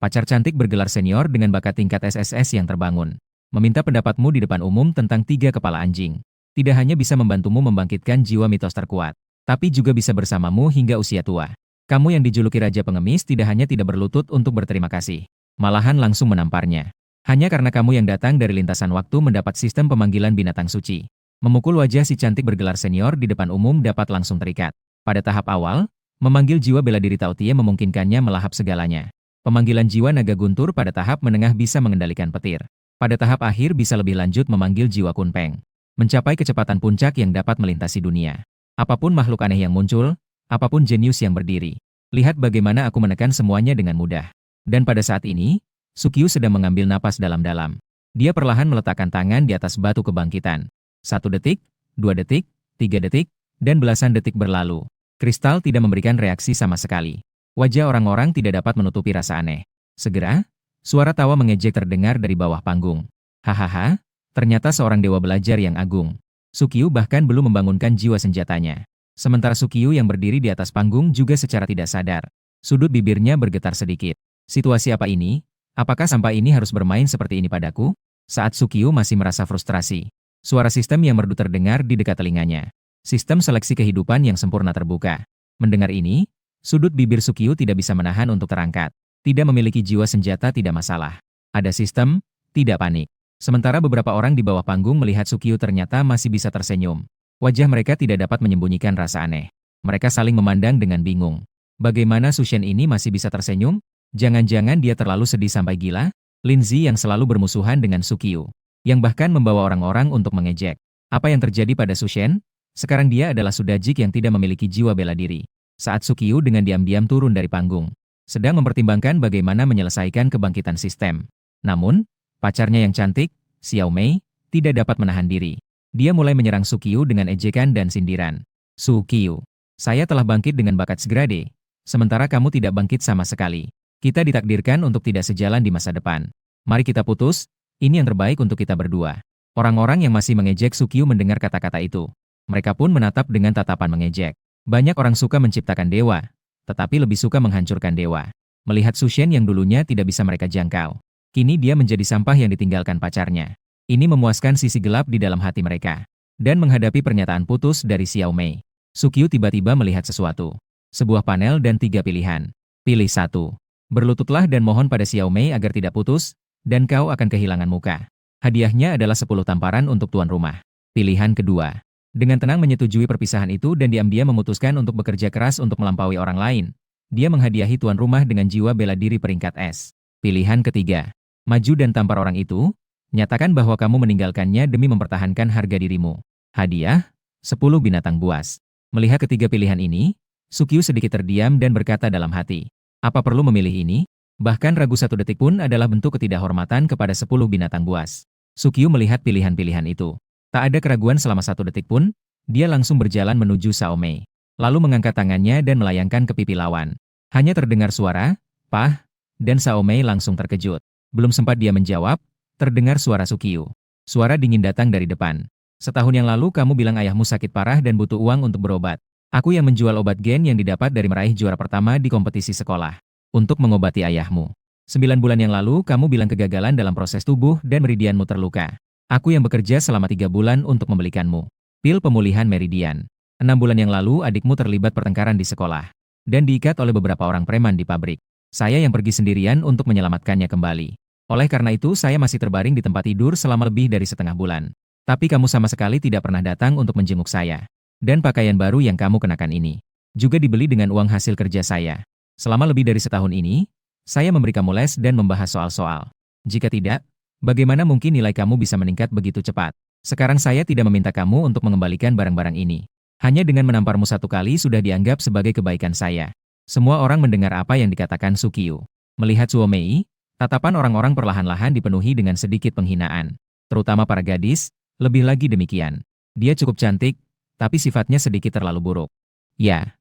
Pacar cantik bergelar senior dengan bakat tingkat SSS yang terbangun. Meminta pendapatmu di depan umum tentang 3 kepala anjing. Tidak hanya bisa membantumu membangkitkan jiwa mitos terkuat, tapi juga bisa bersamamu hingga usia tua. Kamu yang dijuluki Raja Pengemis tidak hanya tidak berlutut untuk berterima kasih, malahan langsung menamparnya. Hanya karena kamu yang datang dari lintasan waktu mendapat sistem pemanggilan binatang suci. Memukul wajah si cantik bergelar senior di depan umum dapat langsung terikat. Pada tahap awal, memanggil jiwa bela diri Tautie memungkinkannya melahap segalanya. Pemanggilan jiwa naga guntur pada tahap menengah bisa mengendalikan petir. Pada tahap akhir bisa lebih lanjut memanggil jiwa kunpeng. Mencapai kecepatan puncak yang dapat melintasi dunia. Apapun makhluk aneh yang muncul, apapun jenius yang berdiri. Lihat bagaimana aku menekan semuanya dengan mudah. Dan pada saat ini, Sukyu sedang mengambil napas dalam-dalam. Dia perlahan meletakkan tangan di atas batu kebangkitan. 1 detik, 2 detik, 3 detik, dan belasan detik berlalu. Kristal tidak memberikan reaksi sama sekali. Wajah orang-orang tidak dapat menutupi rasa aneh. Segera, suara tawa mengejek terdengar dari bawah panggung. Hahaha, ternyata seorang dewa belajar yang agung. Sukyu bahkan belum membangunkan jiwa senjatanya. Sementara Sukyu yang berdiri di atas panggung juga secara tidak sadar. Sudut bibirnya bergetar sedikit. Situasi apa ini? Apakah sampai ini harus bermain seperti ini padaku? Saat Sukyu masih merasa frustrasi, suara sistem yang merdu terdengar di dekat telinganya. Sistem seleksi kehidupan yang sempurna terbuka. Mendengar ini, sudut bibir Sukyu tidak bisa menahan untuk terangkat. Tidak memiliki jiwa senjata tidak masalah. Ada sistem, tidak panik. Sementara beberapa orang di bawah panggung melihat Sukyu ternyata masih bisa tersenyum. Wajah mereka tidak dapat menyembunyikan rasa aneh. Mereka saling memandang dengan bingung. Bagaimana Sushen ini masih bisa tersenyum? Jangan-jangan dia terlalu sedih sampai gila? Linzi yang selalu bermusuhan dengan Sukyu, yang bahkan membawa orang-orang untuk mengejek. Apa yang terjadi pada Sushen? Sekarang dia adalah Sudajik yang tidak memiliki jiwa bela diri. Saat Sukyu dengan diam-diam turun dari panggung, sedang mempertimbangkan bagaimana menyelesaikan kebangkitan sistem. Namun, pacarnya yang cantik, Xiao Mei, tidak dapat menahan diri. Dia mulai menyerang Sukyu dengan ejekan dan sindiran. Sukyu, saya telah bangkit dengan bakat Segrade, sementara kamu tidak bangkit sama sekali. Kita ditakdirkan untuk tidak sejalan di masa depan. Mari kita putus, ini yang terbaik untuk kita berdua. Orang-orang yang masih mengejek Sukyu mendengar kata-kata itu. Mereka pun menatap dengan tatapan mengejek. Banyak orang suka menciptakan dewa, tetapi lebih suka menghancurkan dewa. Melihat Sushen yang dulunya tidak bisa mereka jangkau, kini dia menjadi sampah yang ditinggalkan pacarnya. Ini memuaskan sisi gelap di dalam hati mereka. Dan menghadapi pernyataan putus dari Xiao Mei, Sukyu tiba-tiba melihat sesuatu. Sebuah panel dan 3 pilihan. Pilih 1. Berlututlah dan mohon pada Xiao Mei agar tidak putus, dan kau akan kehilangan muka. Hadiahnya adalah 10 tamparan untuk tuan rumah. Pilihan kedua. Dengan tenang menyetujui perpisahan itu dan diam-diam memutuskan untuk bekerja keras untuk melampaui orang lain. Dia menghadiahi tuan rumah dengan jiwa bela diri peringkat S. Pilihan ketiga. Maju dan tampar orang itu, nyatakan bahwa kamu meninggalkannya demi mempertahankan harga dirimu. Hadiah, 10 binatang buas. Melihat ketiga pilihan ini, Sukyu sedikit terdiam dan berkata dalam hati. Apa perlu memilih ini? Bahkan ragu 1 detik pun adalah bentuk ketidakhormatan kepada 10 binatang buas. Sukyu melihat pilihan-pilihan itu. Tak ada keraguan selama 1 detik pun, dia langsung berjalan menuju Xiao Mei. Lalu mengangkat tangannya dan melayangkan ke pipi lawan. Hanya terdengar suara, "Pah," dan Xiao Mei langsung terkejut. Belum sempat dia menjawab, terdengar suara Sukyu. Suara dingin datang dari depan. "Setahun yang lalu kamu bilang ayahmu sakit parah dan butuh uang untuk berobat. Aku yang menjual obat gen yang didapat dari meraih juara pertama di kompetisi sekolah. Untuk mengobati ayahmu. 9 bulan yang lalu kamu bilang kegagalan dalam proses tubuh dan meridianmu terluka. Aku yang bekerja selama 3 bulan untuk membelikanmu pil pemulihan meridian. 6 bulan yang lalu adikmu terlibat pertengkaran di sekolah. Dan diikat oleh beberapa orang preman di pabrik. Saya yang pergi sendirian untuk menyelamatkannya kembali. Oleh karena itu saya masih terbaring di tempat tidur selama lebih dari setengah bulan. Tapi kamu sama sekali tidak pernah datang untuk menjenguk saya. Dan pakaian baru yang kamu kenakan ini juga dibeli dengan uang hasil kerja saya. Selama lebih dari setahun ini, saya memberi kamu les dan membahas soal-soal. Jika tidak, bagaimana mungkin nilai kamu bisa meningkat begitu cepat? Sekarang saya tidak meminta kamu untuk mengembalikan barang-barang ini. Hanya dengan menamparmu 1 kali sudah dianggap sebagai kebaikan saya." Semua orang mendengar apa yang dikatakan Sukyu. Melihat Xiao Mei, tatapan orang-orang perlahan-lahan dipenuhi dengan sedikit penghinaan. Terutama para gadis, lebih lagi demikian. Dia cukup cantik, tapi sifatnya sedikit terlalu buruk. Ya.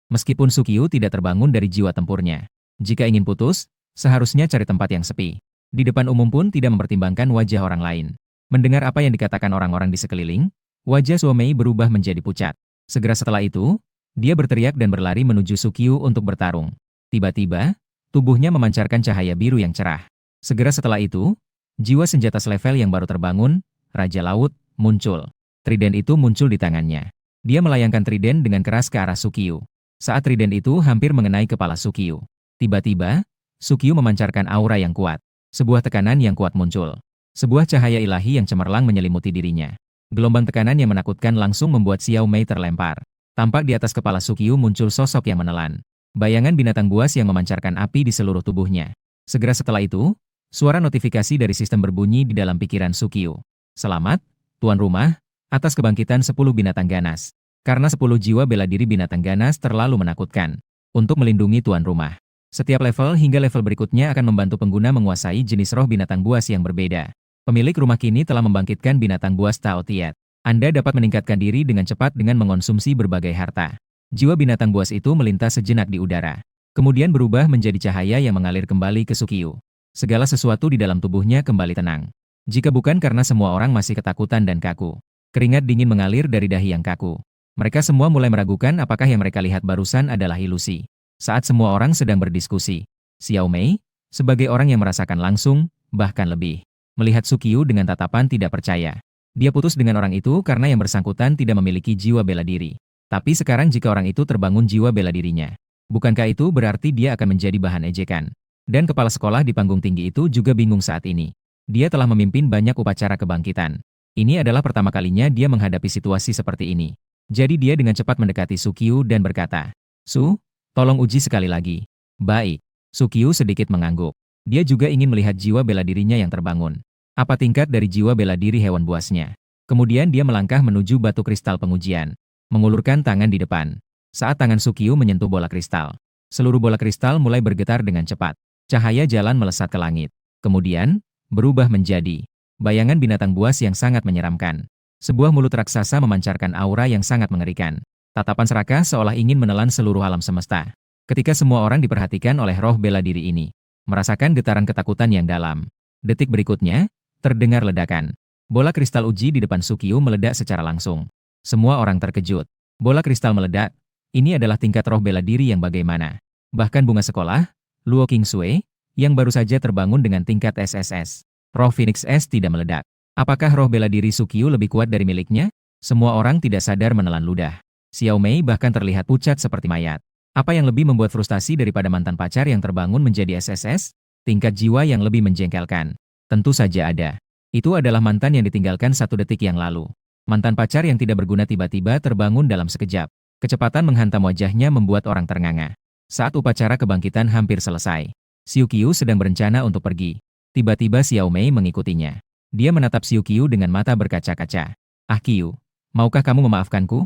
Meskipun Sukyu tidak terbangun dari jiwa tempurnya. Jika ingin putus, seharusnya cari tempat yang sepi. Di depan umum pun tidak mempertimbangkan wajah orang lain. Mendengar apa yang dikatakan orang-orang di sekeliling, wajah Xiao Mei berubah menjadi pucat. Segera setelah itu, dia berteriak dan berlari menuju Sukyu untuk bertarung. Tiba-tiba, Tubuhnya memancarkan cahaya biru yang cerah. Segera setelah itu, jiwa senjata selevel yang baru terbangun, Raja Laut, muncul. Trident itu muncul di tangannya. Dia melayangkan trident dengan keras ke arah Sukiyuh. Saat trident itu hampir mengenai kepala Sukiyuh, tiba-tiba, Sukiyuh memancarkan aura yang kuat. Sebuah tekanan yang kuat muncul. Sebuah cahaya ilahi yang cemerlang menyelimuti dirinya. Gelombang tekanan yang menakutkan langsung membuat Xiao Mei terlempar. Tampak di atas kepala Sukiyuh muncul sosok yang menelan. Bayangan binatang buas yang memancarkan api di seluruh tubuhnya. Segera setelah itu, suara notifikasi dari sistem berbunyi di dalam pikiran Sukiyuh. Selamat, Tuan Rumah, atas kebangkitan 10 binatang ganas. Karena 10 jiwa bela diri binatang ganas terlalu menakutkan. Untuk melindungi Tuan Rumah. Setiap level hingga level berikutnya akan membantu pengguna menguasai jenis roh binatang buas yang berbeda. Pemilik rumah kini telah membangkitkan binatang buas Tao Tiat. Anda dapat meningkatkan diri dengan cepat dengan mengonsumsi berbagai harta. Jiwa binatang buas itu melintas sejenak di udara. Kemudian berubah menjadi cahaya yang mengalir kembali ke Sukiyuh. Segala sesuatu di dalam tubuhnya kembali tenang. Jika bukan karena semua orang masih ketakutan dan kaku. Keringat dingin mengalir dari dahi yang kaku. Mereka semua mulai meragukan apakah yang mereka lihat barusan adalah ilusi. Saat semua orang sedang berdiskusi, Xiao Mei, sebagai orang yang merasakan langsung, bahkan lebih, melihat Sukiyuh dengan tatapan tidak percaya. Dia putus dengan orang itu karena yang bersangkutan tidak memiliki jiwa bela diri. Tapi sekarang jika orang itu terbangun jiwa bela dirinya, bukankah itu berarti dia akan menjadi bahan ejekan? Dan kepala sekolah di panggung tinggi itu juga bingung saat ini. Dia telah memimpin banyak upacara kebangkitan. Ini adalah pertama kalinya dia menghadapi situasi seperti ini. Jadi dia dengan cepat mendekati Sukiyuh dan berkata, "Su, tolong uji sekali lagi." "Baik." Sukiyuh sedikit mengangguk. Dia juga ingin melihat jiwa bela dirinya yang terbangun. Apa tingkat dari jiwa bela diri hewan buasnya? Kemudian dia melangkah menuju batu kristal pengujian. Mengulurkan tangan di depan. Saat tangan Sukiyuh menyentuh bola kristal, seluruh bola kristal mulai bergetar dengan cepat. Cahaya jalan melesat ke langit. Kemudian, berubah menjadi bayangan binatang buas yang sangat menyeramkan. Sebuah mulut raksasa memancarkan aura yang sangat mengerikan. Tatapan serakah seolah ingin menelan seluruh alam semesta. Ketika semua orang diperhatikan oleh roh bela diri ini, merasakan getaran ketakutan yang dalam. Detik berikutnya, terdengar ledakan. Bola kristal uji di depan Sukiyuh meledak secara langsung. Semua orang terkejut. Bola kristal meledak. Ini adalah tingkat roh bela diri yang bagaimana. Bahkan bunga sekolah, Luo Qingsui, yang baru saja terbangun dengan tingkat SSS. Roh Phoenix S tidak meledak. Apakah roh bela diri Sukiyuh lebih kuat dari miliknya? Semua orang tidak sadar menelan ludah. Xiao Mei bahkan terlihat pucat seperti mayat. Apa yang lebih membuat frustasi daripada mantan pacar yang terbangun menjadi SSS? Tingkat jiwa yang lebih menjengkelkan. Tentu saja ada. Itu adalah mantan yang ditinggalkan 1 detik yang lalu. Mantan pacar yang tidak berguna tiba-tiba terbangun dalam sekejap. Kecepatan menghantam wajahnya membuat orang ternganga. Saat upacara kebangkitan hampir selesai, Sukiyuh sedang berencana untuk pergi. Tiba-tiba Xiao Mei mengikutinya. Dia menatap Sukiyuh dengan mata berkaca-kaca. "Ah Qiu, maukah kamu memaafkanku?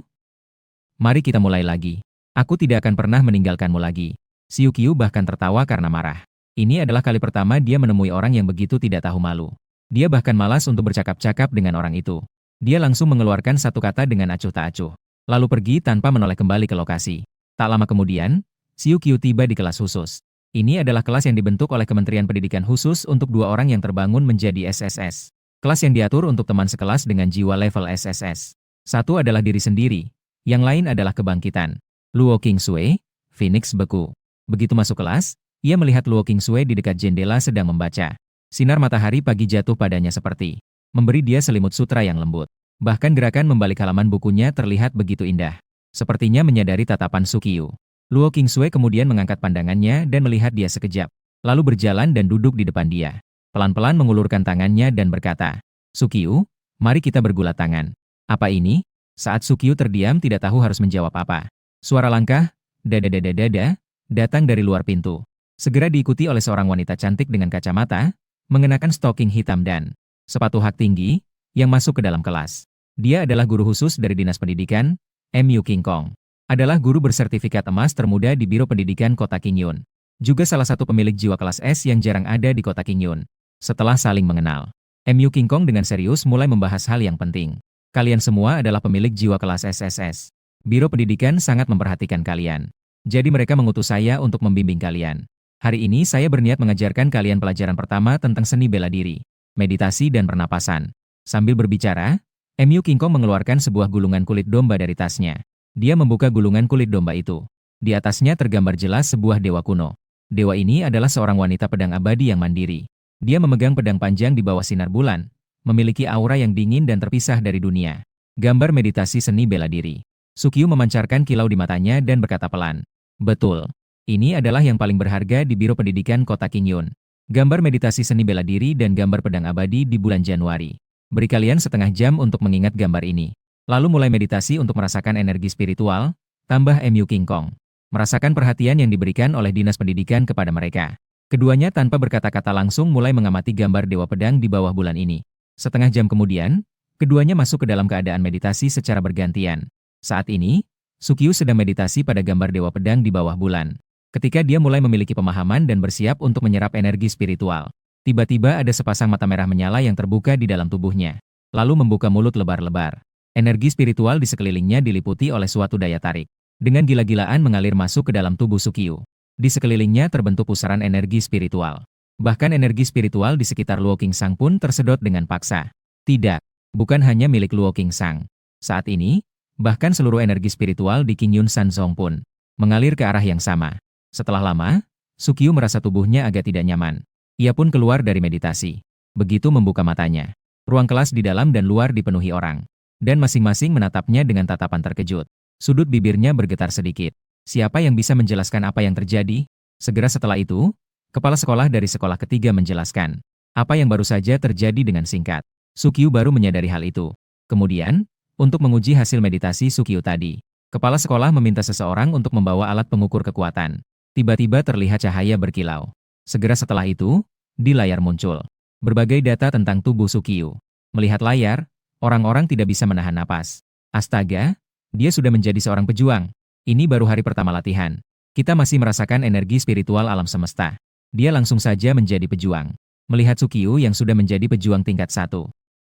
Mari kita mulai lagi. Aku tidak akan pernah meninggalkanmu lagi." Sukiyuh bahkan tertawa karena marah. Ini adalah kali pertama dia menemui orang yang begitu tidak tahu malu. Dia bahkan malas untuk bercakap-cakap dengan orang itu. Dia langsung mengeluarkan satu kata dengan acuh tak acuh, lalu pergi tanpa menoleh kembali ke lokasi. Tak lama kemudian, Sukiyuh tiba di kelas khusus. Ini adalah kelas yang dibentuk oleh Kementerian Pendidikan khusus untuk 2 orang yang terbangun menjadi SSS. Kelas yang diatur untuk teman sekelas dengan jiwa level SSS. Satu adalah diri sendiri, yang lain adalah kebangkitan. Luo Qingsui, Phoenix beku. Begitu masuk kelas, ia melihat Luo Qingsui di dekat jendela sedang membaca. Sinar matahari pagi jatuh padanya seperti memberi dia selimut sutra yang lembut. Bahkan gerakan membalik halaman bukunya terlihat begitu indah. Sepertinya menyadari tatapan Sukiyuh. Luo Qingsui kemudian mengangkat pandangannya dan melihat dia sekejap. Lalu berjalan dan duduk di depan dia. Pelan-pelan mengulurkan tangannya dan berkata, "Sukiyuh, mari kita bergulat tangan." "Apa ini?" Saat Sukiyuh terdiam tidak tahu harus menjawab apa. Suara langkah, dada, datang dari luar pintu. Segera diikuti oleh seorang wanita cantik dengan kacamata, mengenakan stocking hitam dan sepatu hak tinggi, yang masuk ke dalam kelas. Dia adalah guru khusus dari Dinas Pendidikan, Mu Qingkong. Adalah guru bersertifikat emas termuda di Biro Pendidikan Kota Qingyun. Juga salah satu pemilik jiwa kelas S yang jarang ada di Kota Qingyun. Setelah saling mengenal, Mu Qingkong dengan serius mulai membahas hal yang penting. "Kalian semua adalah pemilik jiwa kelas SSS. Biro Pendidikan sangat memperhatikan kalian. Jadi mereka mengutus saya untuk membimbing kalian. Hari ini saya berniat mengajarkan kalian pelajaran pertama tentang seni bela diri, meditasi dan pernapasan." Sambil berbicara, Mu Qingkong mengeluarkan sebuah gulungan kulit domba dari tasnya. Dia membuka gulungan kulit domba itu. Di atasnya tergambar jelas sebuah dewa kuno. Dewa ini adalah seorang wanita pedang abadi yang mandiri. Dia memegang pedang panjang di bawah sinar bulan, memiliki aura yang dingin dan terpisah dari dunia. Gambar meditasi seni bela diri. Sukyu memancarkan kilau di matanya dan berkata pelan. Betul. Ini adalah yang paling berharga di Biro Pendidikan Kota Qingyun. Gambar meditasi seni bela diri dan gambar pedang abadi di bulan Januari. Beri kalian setengah jam untuk mengingat gambar ini. Lalu mulai meditasi untuk merasakan energi spiritual, tambah MU King Kong. Merasakan perhatian yang diberikan oleh Dinas Pendidikan kepada mereka. Keduanya tanpa berkata-kata langsung mulai mengamati gambar Dewa Pedang di bawah bulan ini. Setengah jam kemudian, keduanya masuk ke dalam keadaan meditasi secara bergantian. Saat ini, Sukyu sedang meditasi pada gambar Dewa Pedang di bawah bulan. Ketika dia mulai memiliki pemahaman dan bersiap untuk menyerap energi spiritual, tiba-tiba ada sepasang mata merah menyala yang terbuka di dalam tubuhnya, lalu membuka mulut lebar-lebar. Energi spiritual di sekelilingnya diliputi oleh suatu daya tarik. Dengan gila-gilaan mengalir masuk ke dalam tubuh Sukyu. Di sekelilingnya terbentuk pusaran energi spiritual. Bahkan energi spiritual di sekitar Luo Qingsang pun tersedot dengan paksa. Tidak, bukan hanya milik Luo Qingsang. Saat ini, bahkan seluruh energi spiritual di Qingyun Sanzong pun mengalir ke arah yang sama. Setelah lama, Sukyu merasa tubuhnya agak tidak nyaman. Ia pun keluar dari meditasi. Begitu membuka matanya, ruang kelas di dalam dan luar dipenuhi orang. Dan masing-masing menatapnya dengan tatapan terkejut. Sudut bibirnya bergetar sedikit. Siapa yang bisa menjelaskan apa yang terjadi? Segera setelah itu, kepala sekolah dari sekolah ketiga menjelaskan apa yang baru saja terjadi dengan singkat. Sukyu baru menyadari hal itu. Kemudian, untuk menguji hasil meditasi Sukyu tadi, kepala sekolah meminta seseorang untuk membawa alat pengukur kekuatan. Tiba-tiba terlihat cahaya berkilau. Segera setelah itu, di layar muncul berbagai data tentang tubuh Sukyu. Melihat layar, orang-orang tidak bisa menahan napas. Astaga, dia sudah menjadi seorang pejuang. Ini baru hari pertama latihan. Kita masih merasakan energi spiritual alam semesta. Dia langsung saja menjadi pejuang. Melihat Sukyu yang sudah menjadi pejuang tingkat 1.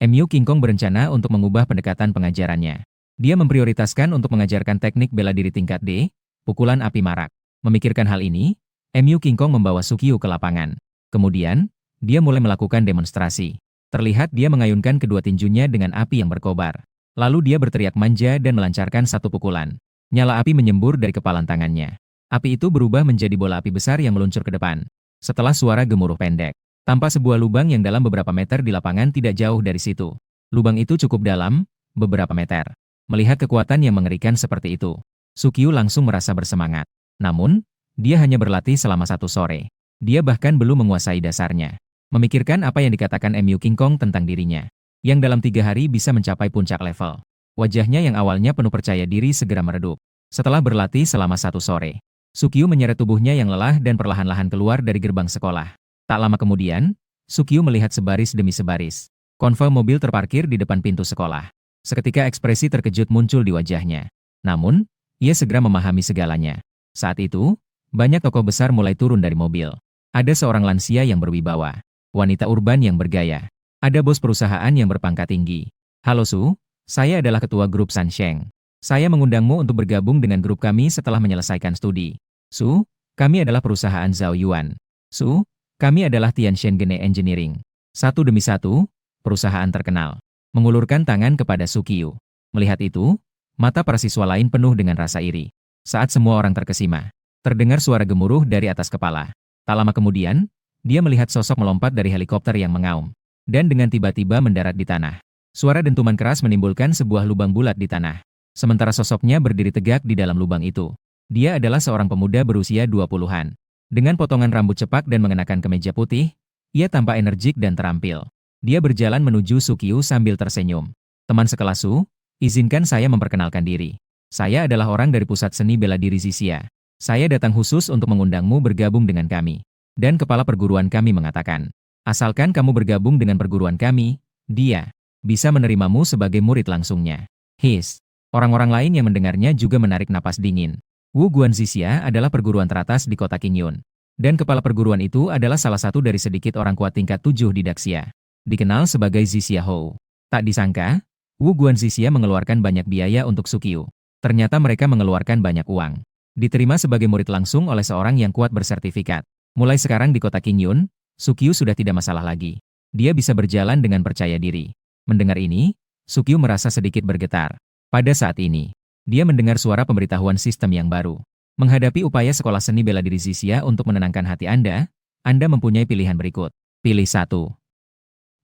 MU King Kong berencana untuk mengubah pendekatan pengajarannya. Dia memprioritaskan untuk mengajarkan teknik bela diri tingkat D, pukulan api marak. Memikirkan hal ini, MU King Kong membawa Sukyu ke lapangan. Kemudian, dia mulai melakukan demonstrasi. Terlihat dia mengayunkan kedua tinjunya dengan api yang berkobar. Lalu dia berteriak manja dan melancarkan satu pukulan. Nyala api menyembur dari kepalan tangannya. Api itu berubah menjadi bola api besar yang meluncur ke depan. Setelah suara gemuruh pendek, tampak sebuah lubang yang dalam beberapa meter di lapangan tidak jauh dari situ. Lubang itu cukup dalam, beberapa meter. Melihat kekuatan yang mengerikan seperti itu, Sukyu langsung merasa bersemangat. Namun, dia hanya berlatih selama 1 sore. Dia bahkan belum menguasai dasarnya. Memikirkan apa yang dikatakan MU King Kong tentang dirinya, yang dalam 3 hari bisa mencapai puncak level. Wajahnya yang awalnya penuh percaya diri segera meredup. Setelah berlatih selama 1 sore, Sukyu menyeret tubuhnya yang lelah dan perlahan-lahan keluar dari gerbang sekolah. Tak lama kemudian, Sukyu melihat sebaris demi sebaris konvoi mobil terparkir di depan pintu sekolah. Seketika ekspresi terkejut muncul di wajahnya. Namun, ia segera memahami segalanya. Saat itu, banyak tokoh besar mulai turun dari mobil. Ada seorang lansia yang berwibawa, wanita urban yang bergaya. Ada bos perusahaan yang berpangkat tinggi. Halo Su, saya adalah ketua grup Sansheng. Saya mengundangmu untuk bergabung dengan grup kami setelah menyelesaikan studi. Su, kami adalah perusahaan Zhao Yuan. Su, kami adalah Tianxian Gene Engineering. Satu demi satu, perusahaan terkenal mengulurkan tangan kepada Sukyu. Melihat itu, mata para siswa lain penuh dengan rasa iri. Saat semua orang terkesima, terdengar suara gemuruh dari atas kepala. Tak lama kemudian, dia melihat sosok melompat dari helikopter yang mengaum, dan dengan tiba-tiba mendarat di tanah. Suara dentuman keras menimbulkan sebuah lubang bulat di tanah. Sementara sosoknya berdiri tegak di dalam lubang itu. Dia adalah seorang pemuda berusia 20-an. Dengan potongan rambut cepak dan mengenakan kemeja putih, ia tampak energik dan terampil. Dia berjalan menuju Sukyu sambil tersenyum. Teman sekelas Su, izinkan saya memperkenalkan diri. Saya adalah orang dari Pusat Seni Bela Diri Zixia. Saya datang khusus untuk mengundangmu bergabung dengan kami. Dan kepala perguruan kami mengatakan, asalkan kamu bergabung dengan perguruan kami, dia bisa menerimamu sebagai murid langsungnya. His. Orang-orang lain yang mendengarnya juga menarik napas dingin. Wu Guan Zixia adalah perguruan teratas di kota Qingyun. Dan kepala perguruan itu adalah salah satu dari sedikit orang kuat tingkat 7 di Daxia. Dikenal sebagai Zixia Hou. Tak disangka, Wu Guan Zixia mengeluarkan banyak biaya untuk Sukyu. Ternyata mereka mengeluarkan banyak uang. Diterima sebagai murid langsung oleh seorang yang kuat bersertifikat. Mulai sekarang di kota Qingyun, Sukyu sudah tidak masalah lagi. Dia bisa berjalan dengan percaya diri. Mendengar ini, Sukyu merasa sedikit bergetar. Pada saat ini, dia mendengar suara pemberitahuan sistem yang baru. Menghadapi upaya sekolah seni bela diri Zixia untuk menenangkan hati Anda mempunyai pilihan berikut. Pilih 1.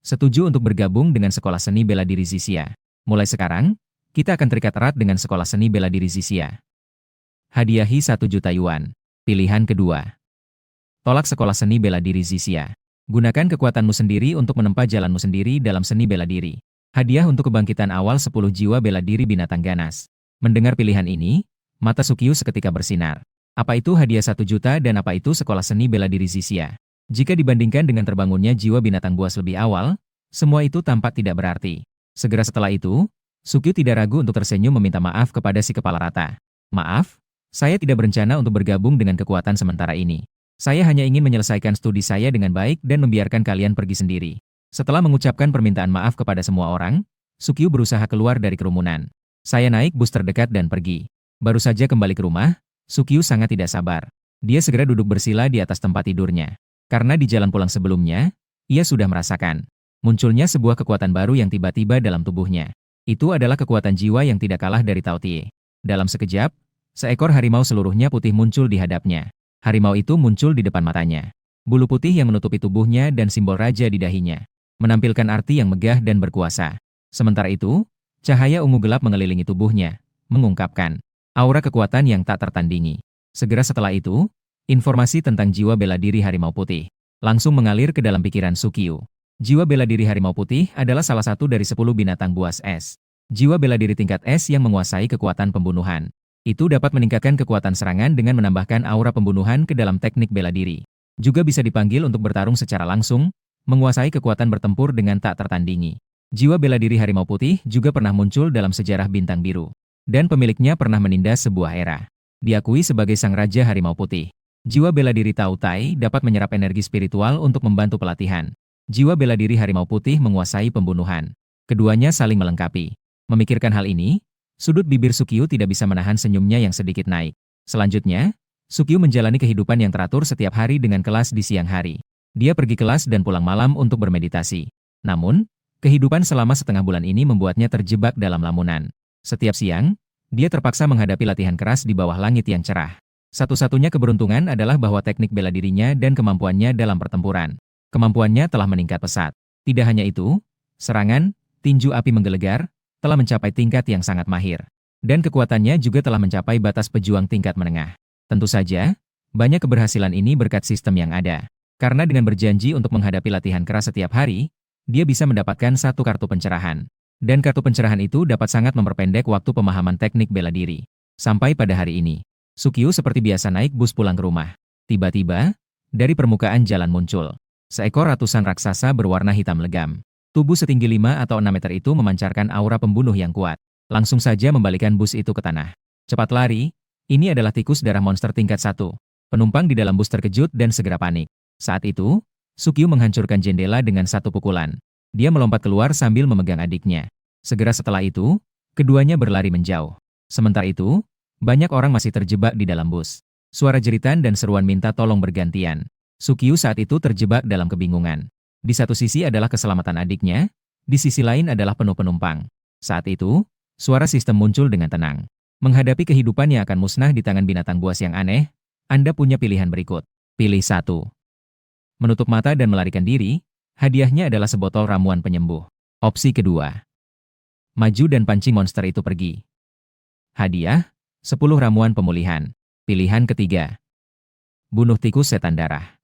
Setuju untuk bergabung dengan sekolah seni bela diri Zixia. Mulai sekarang, kita akan terikat erat dengan sekolah seni bela diri Zixia. Hadiahi 1 juta yuan. Pilihan kedua. Tolak sekolah seni bela diri Zixia. Gunakan kekuatanmu sendiri untuk menempa jalanmu sendiri dalam seni bela diri. Hadiah untuk kebangkitan awal 10 jiwa bela diri binatang ganas. Mendengar pilihan ini, mata Sukyu seketika bersinar. Apa itu hadiah 1 juta dan apa itu sekolah seni bela diri Zixia? Jika dibandingkan dengan terbangunnya jiwa binatang buas lebih awal, semua itu tampak tidak berarti. Segera setelah itu, Sukyu tidak ragu untuk tersenyum meminta maaf kepada si kepala rata. Maaf, saya tidak berencana untuk bergabung dengan kekuatan sementara ini. Saya hanya ingin menyelesaikan studi saya dengan baik dan membiarkan kalian pergi sendiri. Setelah mengucapkan permintaan maaf kepada semua orang, Sukyu berusaha keluar dari kerumunan. Saya naik bus terdekat dan pergi. Baru saja kembali ke rumah, Sukyu sangat tidak sabar. Dia segera duduk bersila di atas tempat tidurnya. Karena di jalan pulang sebelumnya, ia sudah merasakan munculnya sebuah kekuatan baru yang tiba-tiba dalam tubuhnya. Itu adalah kekuatan jiwa yang tidak kalah dari Tao Tie. Dalam sekejap, seekor harimau seluruhnya putih muncul di hadapnya. Harimau itu muncul di depan matanya. Bulu putih yang menutupi tubuhnya dan simbol raja di dahinya, menampilkan arti yang megah dan berkuasa. Sementara itu, cahaya ungu gelap mengelilingi tubuhnya, mengungkapkan aura kekuatan yang tak tertandingi. Segera setelah itu, informasi tentang jiwa bela diri harimau putih langsung mengalir ke dalam pikiran Sukyu. Jiwa bela diri harimau putih adalah salah satu dari 10 binatang buas es. Jiwa bela diri tingkat es yang menguasai kekuatan pembunuhan. Itu dapat meningkatkan kekuatan serangan dengan menambahkan aura pembunuhan ke dalam teknik bela diri. Juga bisa dipanggil untuk bertarung secara langsung, menguasai kekuatan bertempur dengan tak tertandingi. Jiwa bela diri harimau putih juga pernah muncul dalam sejarah bintang biru. Dan pemiliknya pernah menindas sebuah era. Diakui sebagai sang raja harimau putih. Jiwa bela diri Tao Tai dapat menyerap energi spiritual untuk membantu pelatihan. Jiwa bela diri harimau putih menguasai pembunuhan. Keduanya saling melengkapi. Memikirkan hal ini, sudut bibir Sukyu tidak bisa menahan senyumnya yang sedikit naik. Selanjutnya, Sukyu menjalani kehidupan yang teratur setiap hari dengan kelas di siang hari. Dia pergi kelas dan pulang malam untuk bermeditasi. Namun, kehidupan selama setengah bulan ini membuatnya terjebak dalam lamunan. Setiap siang, dia terpaksa menghadapi latihan keras di bawah langit yang cerah. Satu-satunya keberuntungan adalah bahwa teknik bela dirinya dan kemampuannya dalam pertempuran. Kemampuannya telah meningkat pesat. Tidak hanya itu, serangan, tinju api menggelegar, telah mencapai tingkat yang sangat mahir. Dan kekuatannya juga telah mencapai batas pejuang tingkat menengah. Tentu saja, banyak keberhasilan ini berkat sistem yang ada. Karena dengan berjanji untuk menghadapi latihan keras setiap hari, dia bisa mendapatkan satu kartu pencerahan. Dan kartu pencerahan itu dapat sangat memperpendek waktu pemahaman teknik bela diri. Sampai pada hari ini, Sukyu seperti biasa naik bus pulang ke rumah. Tiba-tiba, dari permukaan jalan muncul seekor ratusan raksasa berwarna hitam legam. Tubuh setinggi 5 atau 6 meter itu memancarkan aura pembunuh yang kuat. Langsung saja membalikan bus itu ke tanah. Cepat lari, ini adalah tikus darah monster tingkat 1. Penumpang di dalam bus terkejut dan segera panik. Saat itu, Sukyu menghancurkan jendela dengan satu pukulan. Dia melompat keluar sambil memegang adiknya. Segera setelah itu, keduanya berlari menjauh. Sementara itu, banyak orang masih terjebak di dalam bus. Suara jeritan dan seruan minta tolong bergantian. Sukyu saat itu terjebak dalam kebingungan. Di satu sisi adalah keselamatan adiknya, di sisi lain adalah penuh penumpang. Saat itu, suara sistem muncul dengan tenang. Menghadapi kehidupan yang akan musnah di tangan binatang buas yang aneh, Anda punya pilihan berikut. Pilih 1. Menutup mata dan melarikan diri. Hadiahnya adalah sebotol ramuan penyembuh. Opsi kedua. Maju dan pancing monster itu pergi. Hadiah, 10 ramuan pemulihan. Pilihan ketiga. Bunuh tikus setan darah.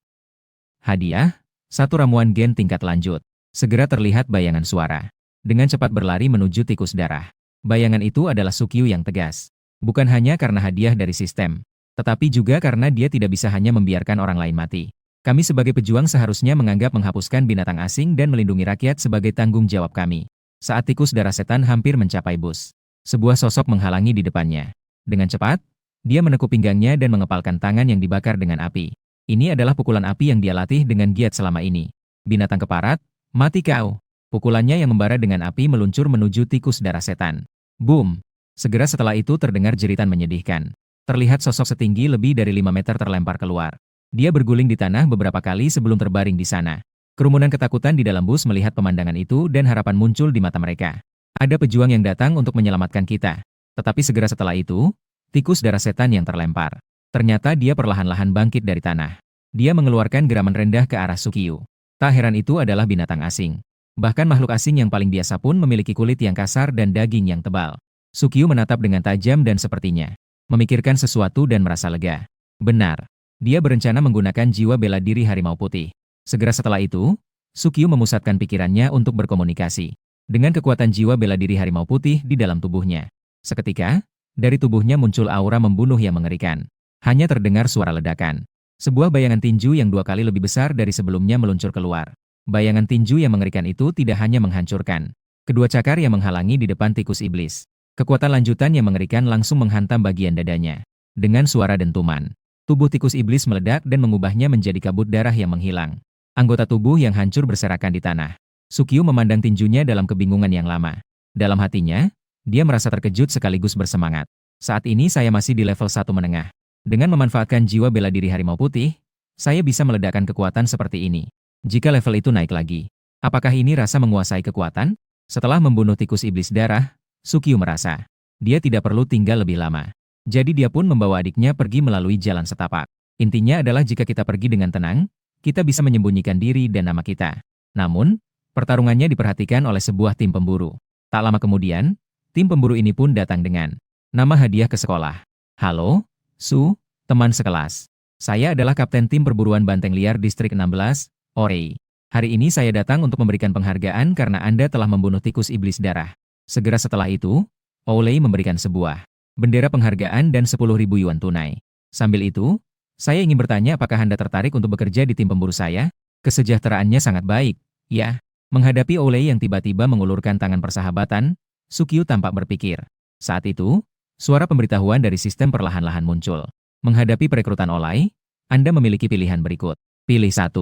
Hadiah, 1 ramuan gen tingkat lanjut. Segera terlihat bayangan suara. Dengan cepat berlari menuju tikus darah. Bayangan itu adalah Sukyu yang tegas. Bukan hanya karena hadiah dari sistem, tetapi juga karena dia tidak bisa hanya membiarkan orang lain mati. Kami sebagai pejuang seharusnya menganggap menghapuskan binatang asing dan melindungi rakyat sebagai tanggung jawab kami. Saat tikus darah setan hampir mencapai bus, sebuah sosok menghalangi di depannya. Dengan cepat, dia menekuk pinggangnya dan mengepalkan tangan yang dibakar dengan api. Ini adalah pukulan api yang dia latih dengan giat selama ini. Binatang keparat, mati kau. Pukulannya yang membara dengan api meluncur menuju tikus darah setan. Boom! Segera setelah itu terdengar jeritan menyedihkan. Terlihat sosok setinggi lebih dari 5 meter terlempar keluar. Dia berguling di tanah beberapa kali sebelum terbaring di sana. Kerumunan ketakutan di dalam bus melihat pemandangan itu dan harapan muncul di mata mereka. Ada pejuang yang datang untuk menyelamatkan kita. Tetapi segera setelah itu, tikus darah setan yang terlempar. Ternyata dia perlahan-lahan bangkit dari tanah. Dia mengeluarkan geraman rendah ke arah Sukyu. Tak heran itu adalah binatang asing. Bahkan makhluk asing yang paling biasa pun memiliki kulit yang kasar dan daging yang tebal. Sukyu menatap dengan tajam dan sepertinya memikirkan sesuatu dan merasa lega. Benar, dia berencana menggunakan jiwa bela diri harimau putih. Segera setelah itu, Sukyu memusatkan pikirannya untuk berkomunikasi dengan kekuatan jiwa bela diri harimau putih di dalam tubuhnya. Seketika, dari tubuhnya muncul aura membunuh yang mengerikan. Hanya terdengar suara ledakan. Sebuah bayangan tinju yang 2 kali lebih besar dari sebelumnya meluncur keluar. Bayangan tinju yang mengerikan itu tidak hanya menghancurkan kedua cakar yang menghalangi di depan tikus iblis. Kekuatan lanjutan yang mengerikan langsung menghantam bagian dadanya. Dengan suara dentuman, tubuh tikus iblis meledak dan mengubahnya menjadi kabut darah yang menghilang. Anggota tubuh yang hancur berserakan di tanah. Sukyu memandang tinjunya dalam kebingungan yang lama. Dalam hatinya, dia merasa terkejut sekaligus bersemangat. Saat ini saya masih di level 1 menengah. Dengan memanfaatkan jiwa bela diri harimau putih, saya bisa meledakkan kekuatan seperti ini. Jika level itu naik lagi, apakah ini rasa menguasai kekuatan? Setelah membunuh tikus iblis darah, Sukyu merasa dia tidak perlu tinggal lebih lama. Jadi dia pun membawa adiknya pergi melalui jalan setapak. Intinya adalah jika kita pergi dengan tenang, kita bisa menyembunyikan diri dan nama kita. Namun, pertarungannya diperhatikan oleh sebuah tim pemburu. Tak lama kemudian, tim pemburu ini pun datang dengan nama hadiah ke sekolah. Halo, Su, teman sekelas. Saya adalah Kapten Tim Perburuan Banteng Liar Distrik 16, Orei. Hari ini saya datang untuk memberikan penghargaan karena Anda telah membunuh tikus iblis darah. Segera setelah itu, Olei memberikan sebuah bendera penghargaan dan 10.000 yuan tunai. Sambil itu, saya ingin bertanya apakah Anda tertarik untuk bekerja di tim pemburu saya? Kesejahteraannya sangat baik, ya. Menghadapi Olei yang tiba-tiba mengulurkan tangan persahabatan, Sukyu tampak berpikir. Saat itu, suara pemberitahuan dari sistem perlahan-lahan muncul. Menghadapi perekrutan Olei, Anda memiliki pilihan berikut. Pilih 1.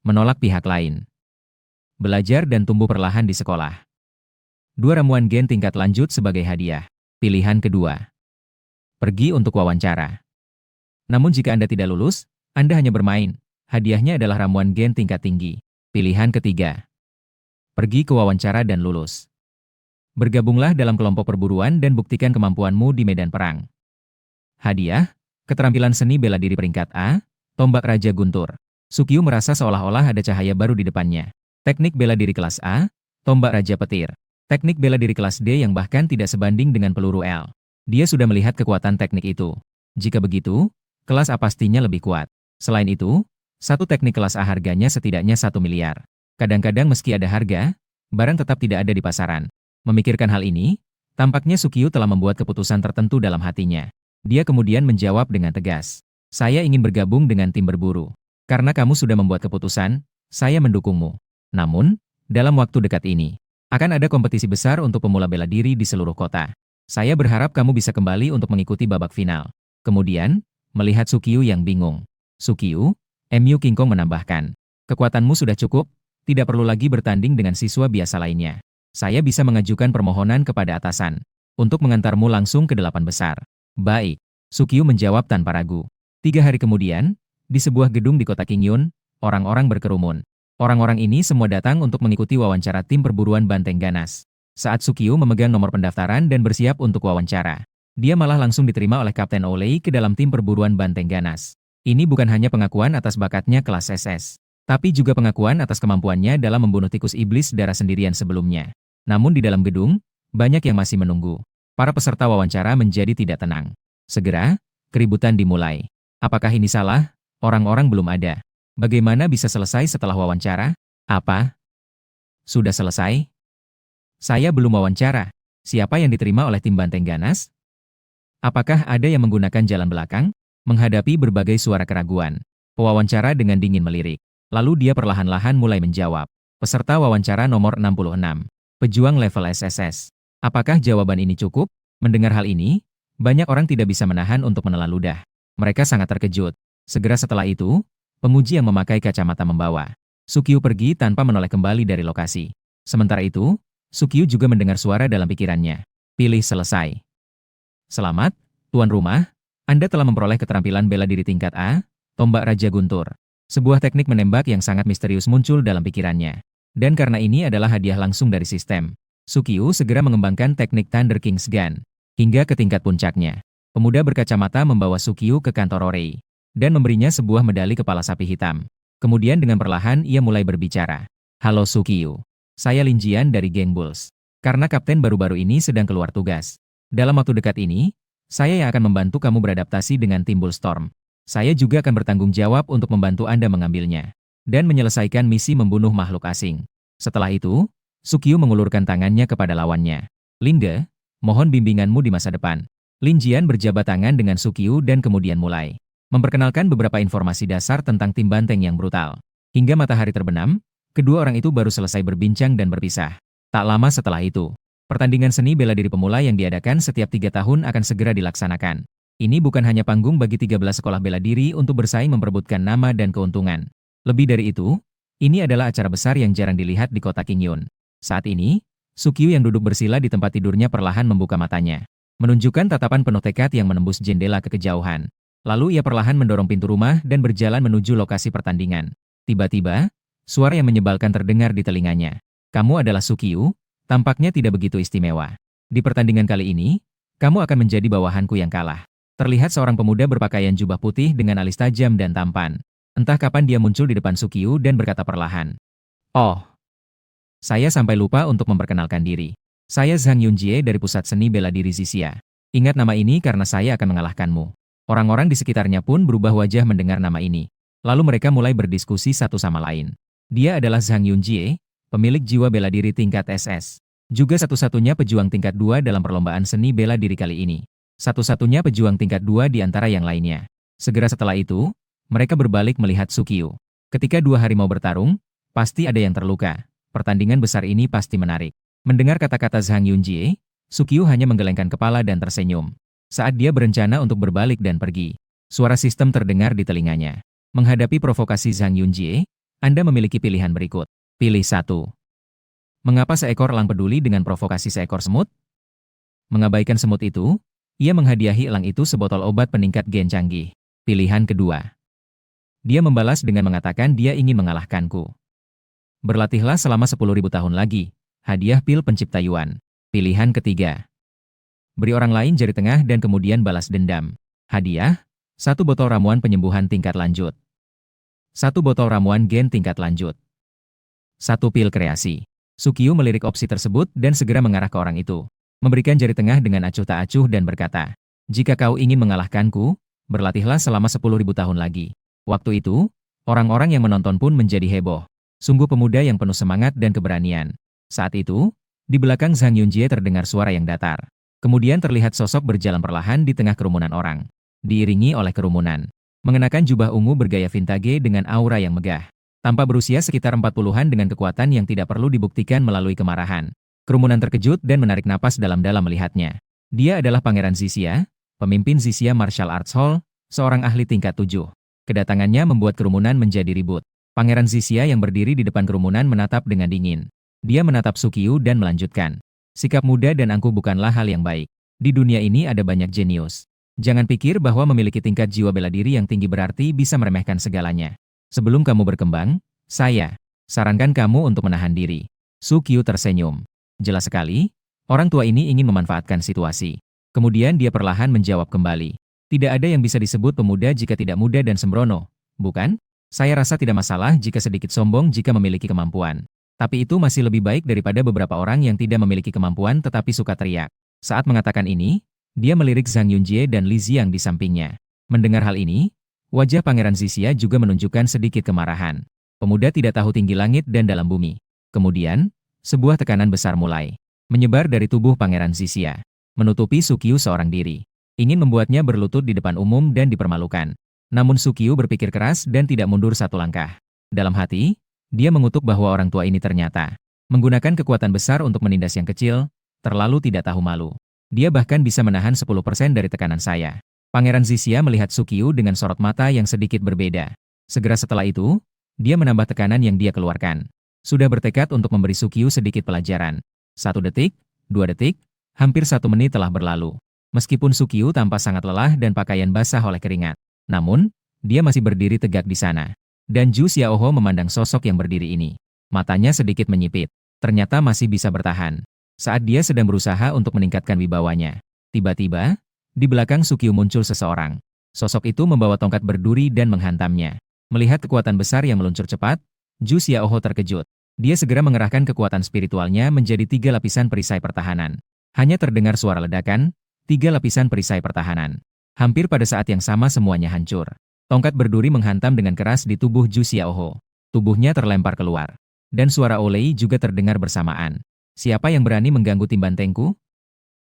Menolak pihak lain. Belajar dan tumbuh perlahan di sekolah. 2 ramuan gen tingkat lanjut sebagai hadiah. Pilihan kedua. Pergi untuk wawancara. Namun jika Anda tidak lulus, Anda hanya bermain. Hadiahnya adalah ramuan gen tingkat tinggi. Pilihan ketiga. Pergi ke wawancara dan lulus. Bergabunglah dalam kelompok perburuan dan buktikan kemampuanmu di medan perang. Hadiah, keterampilan seni bela diri peringkat A, tombak Raja Guntur. Sukyu merasa seolah-olah ada cahaya baru di depannya. Teknik bela diri kelas A, tombak Raja Petir. Teknik bela diri kelas D yang bahkan tidak sebanding dengan peluru L. Dia sudah melihat kekuatan teknik itu. Jika begitu, kelas A pastinya lebih kuat. Selain itu, satu teknik kelas A harganya setidaknya 1 miliar. Kadang-kadang meski ada harga, barang tetap tidak ada di pasaran. Memikirkan hal ini, tampaknya Sukyu telah membuat keputusan tertentu dalam hatinya. Dia kemudian menjawab dengan tegas. Saya ingin bergabung dengan tim berburu. Karena kamu sudah membuat keputusan, saya mendukungmu. Namun, dalam waktu dekat ini, akan ada kompetisi besar untuk pemula bela diri di seluruh kota. Saya berharap kamu bisa kembali untuk mengikuti babak final. Kemudian, melihat Sukyu yang bingung. Sukyu, MU King Kong menambahkan. Kekuatanmu sudah cukup, tidak perlu lagi bertanding dengan siswa biasa lainnya. Saya bisa mengajukan permohonan kepada atasan untuk mengantarmu langsung ke 8 besar. Baik, Sukyu menjawab tanpa ragu. 3 hari kemudian, di sebuah gedung di kota Qingyun, orang-orang berkerumun. Orang-orang ini semua datang untuk mengikuti wawancara tim perburuan banteng ganas. Saat Sukyu memegang nomor pendaftaran dan bersiap untuk wawancara, dia malah langsung diterima oleh Kapten Olei ke dalam tim perburuan banteng ganas. Ini bukan hanya pengakuan atas bakatnya kelas SS, tapi juga pengakuan atas kemampuannya dalam membunuh tikus iblis darah sendirian sebelumnya. Namun di dalam gedung, banyak yang masih menunggu. Para peserta wawancara menjadi tidak tenang. Segera, keributan dimulai. Apakah ini salah? Orang-orang belum ada. Bagaimana bisa selesai setelah wawancara? Apa? Sudah selesai? Saya belum wawancara. Siapa yang diterima oleh tim banteng ganas? Apakah ada yang menggunakan jalan belakang? Menghadapi berbagai suara keraguan, pewawancara dengan dingin melirik. Lalu dia perlahan-lahan mulai menjawab. Peserta wawancara nomor 66. Pejuang level SSS. Apakah jawaban ini cukup? Mendengar hal ini, banyak orang tidak bisa menahan untuk menelan ludah. Mereka sangat terkejut. Segera setelah itu, penguji yang memakai kacamata membawa Sukyu pergi tanpa menoleh kembali dari lokasi. Sementara itu, Sukyu juga mendengar suara dalam pikirannya. Pilih selesai. Selamat, tuan rumah. Anda telah memperoleh keterampilan bela diri tingkat A, tombak Raja Guntur. Sebuah teknik menembak yang sangat misterius muncul dalam pikirannya. Dan karena ini adalah hadiah langsung dari sistem, Sukyu segera mengembangkan teknik Thunder King's Gun hingga ke tingkat puncaknya. Pemuda berkacamata membawa Sukyu ke kantor Orei dan memberinya sebuah medali kepala sapi hitam. Kemudian dengan perlahan ia mulai berbicara. Halo Sukyu, saya Lin Jian dari geng Bulls. Karena kapten baru-baru ini sedang keluar tugas. Dalam waktu dekat ini, saya yang akan membantu kamu beradaptasi dengan tim Bullstorm. Saya juga akan bertanggung jawab untuk membantu Anda mengambilnya dan menyelesaikan misi membunuh makhluk asing. Setelah itu, Sukyu mengulurkan tangannya kepada lawannya. Linge, mohon bimbinganmu di masa depan. Lin Jian berjabat tangan dengan Sukyu dan kemudian mulai memperkenalkan beberapa informasi dasar tentang tim banteng yang brutal. Hingga matahari terbenam, kedua orang itu baru selesai berbincang dan berpisah. Tak lama setelah itu, pertandingan seni bela diri pemula yang diadakan setiap 3 tahun akan segera dilaksanakan. Ini bukan hanya panggung bagi 13 sekolah bela diri untuk bersaing memperebutkan nama dan keuntungan. Lebih dari itu, ini adalah acara besar yang jarang dilihat di kota Qingyun. Saat ini, Sukyu yang duduk bersila di tempat tidurnya perlahan membuka matanya, menunjukkan tatapan penuh tekad yang menembus jendela ke kejauhan. Lalu ia perlahan mendorong pintu rumah dan berjalan menuju lokasi pertandingan. Tiba-tiba, suara yang menyebalkan terdengar di telinganya. Kamu adalah Sukyu, tampaknya tidak begitu istimewa. Di pertandingan kali ini, kamu akan menjadi bawahanku yang kalah. Terlihat seorang pemuda berpakaian jubah putih dengan alis tajam dan tampan. Entah kapan dia muncul di depan Sukyu dan berkata perlahan. Oh, saya sampai lupa untuk memperkenalkan diri. Saya Zhang Yunjie dari Pusat Seni Bela Diri Zixia. Ingat nama ini karena saya akan mengalahkanmu. Orang-orang di sekitarnya pun berubah wajah mendengar nama ini. Lalu mereka mulai berdiskusi satu sama lain. Dia adalah Zhang Yunjie, pemilik jiwa bela diri tingkat SS. Juga satu-satunya pejuang tingkat 2 dalam perlombaan seni bela diri kali ini. Satu-satunya pejuang tingkat 2 di antara yang lainnya. Segera setelah itu, mereka berbalik melihat Sukyu. Ketika dua harimau bertarung, pasti ada yang terluka. Pertandingan besar ini pasti menarik. Mendengar kata-kata Zhang Yunjie, Sukyu hanya menggelengkan kepala dan tersenyum. Saat dia berencana untuk berbalik dan pergi, suara sistem terdengar di telinganya. Menghadapi provokasi Zhang Yunjie, Anda memiliki pilihan berikut. Pilih 1. Mengapa seekor elang peduli dengan provokasi seekor semut? Mengabaikan semut itu, ia menghadiahi elang itu sebotol obat peningkat gen canggih. Pilihan kedua. Dia membalas dengan mengatakan dia ingin mengalahkanku. Berlatihlah selama 10.000 tahun lagi. Hadiah pil pencipta Yuan. Pilihan ketiga. Beri orang lain jari tengah dan kemudian balas dendam. Hadiah, 1 botol ramuan penyembuhan tingkat lanjut. 1 botol ramuan gen tingkat lanjut. 1 pil kreasi. Sukyu melirik opsi tersebut dan segera mengarah ke orang itu. Memberikan jari tengah dengan acuh tak acuh dan berkata, jika kau ingin mengalahkanku, berlatihlah selama 10.000 tahun lagi. Waktu itu, orang-orang yang menonton pun menjadi heboh. Sungguh pemuda yang penuh semangat dan keberanian. Saat itu, di belakang Zhang Yunjie terdengar suara yang datar. Kemudian terlihat sosok berjalan perlahan di tengah kerumunan orang. Diiringi oleh kerumunan. Mengenakan jubah ungu bergaya vintage dengan aura yang megah. Tanpa berusia sekitar 40-an dengan kekuatan yang tidak perlu dibuktikan melalui kemarahan. Kerumunan terkejut dan menarik napas dalam-dalam melihatnya. Dia adalah Pangeran Zixia, pemimpin Zixia Martial Arts Hall, seorang ahli tingkat 7. Kedatangannya membuat kerumunan menjadi ribut. Pangeran Zixia yang berdiri di depan kerumunan menatap dengan dingin. Dia menatap Sukyu dan melanjutkan. Sikap muda dan angkuh bukanlah hal yang baik. Di dunia ini ada banyak jenius. Jangan pikir bahwa memiliki tingkat jiwa bela diri yang tinggi berarti bisa meremehkan segalanya. Sebelum kamu berkembang, saya sarankan kamu untuk menahan diri. Sukyu tersenyum. Jelas sekali, orang tua ini ingin memanfaatkan situasi. Kemudian dia perlahan menjawab kembali. Tidak ada yang bisa disebut pemuda jika tidak muda dan sembrono, bukan? Saya rasa tidak masalah jika sedikit sombong jika memiliki kemampuan. Tapi itu masih lebih baik daripada beberapa orang yang tidak memiliki kemampuan tetapi suka teriak. Saat mengatakan ini, dia melirik Zhang Yunjie dan Li Ziang di sampingnya. Mendengar hal ini, wajah Pangeran Zixia juga menunjukkan sedikit kemarahan. Pemuda tidak tahu tinggi langit dan dalam bumi. Kemudian, sebuah tekanan besar mulai menyebar dari tubuh Pangeran Zixia, menutupi Sukyu seorang diri. Ingin membuatnya berlutut di depan umum dan dipermalukan. Namun Sukyu berpikir keras dan tidak mundur satu langkah. Dalam hati, dia mengutuk bahwa orang tua ini ternyata menggunakan kekuatan besar untuk menindas yang kecil, terlalu tidak tahu malu. Dia bahkan bisa menahan 10% dari tekanan saya. Pangeran Zixia melihat Sukyu dengan sorot mata yang sedikit berbeda. Segera setelah itu, dia menambah tekanan yang dia keluarkan. Sudah bertekad untuk memberi Sukyu sedikit pelajaran. 1 detik, 2 detik, hampir 1 menit telah berlalu. Meskipun Sukyu tampak sangat lelah dan pakaian basah oleh keringat. Namun, dia masih berdiri tegak di sana. Dan Zhu Xiaoho memandang sosok yang berdiri ini. Matanya sedikit menyipit. Ternyata masih bisa bertahan. Saat dia sedang berusaha untuk meningkatkan wibawanya. Tiba-tiba, Di belakang Sukyu muncul seseorang. Sosok itu membawa tongkat berduri dan menghantamnya. Melihat kekuatan besar yang meluncur cepat, Ju Xiaoho terkejut. Dia segera mengerahkan kekuatan spiritualnya menjadi 3 lapisan perisai pertahanan. Hanya terdengar suara ledakan, 3 lapisan perisai pertahanan. Hampir pada saat yang sama semuanya hancur. Tongkat berduri menghantam dengan keras di tubuh Ju Xiaoho. Tubuhnya terlempar keluar. Dan suara Olei juga terdengar bersamaan. Siapa yang berani mengganggu tim bantengku?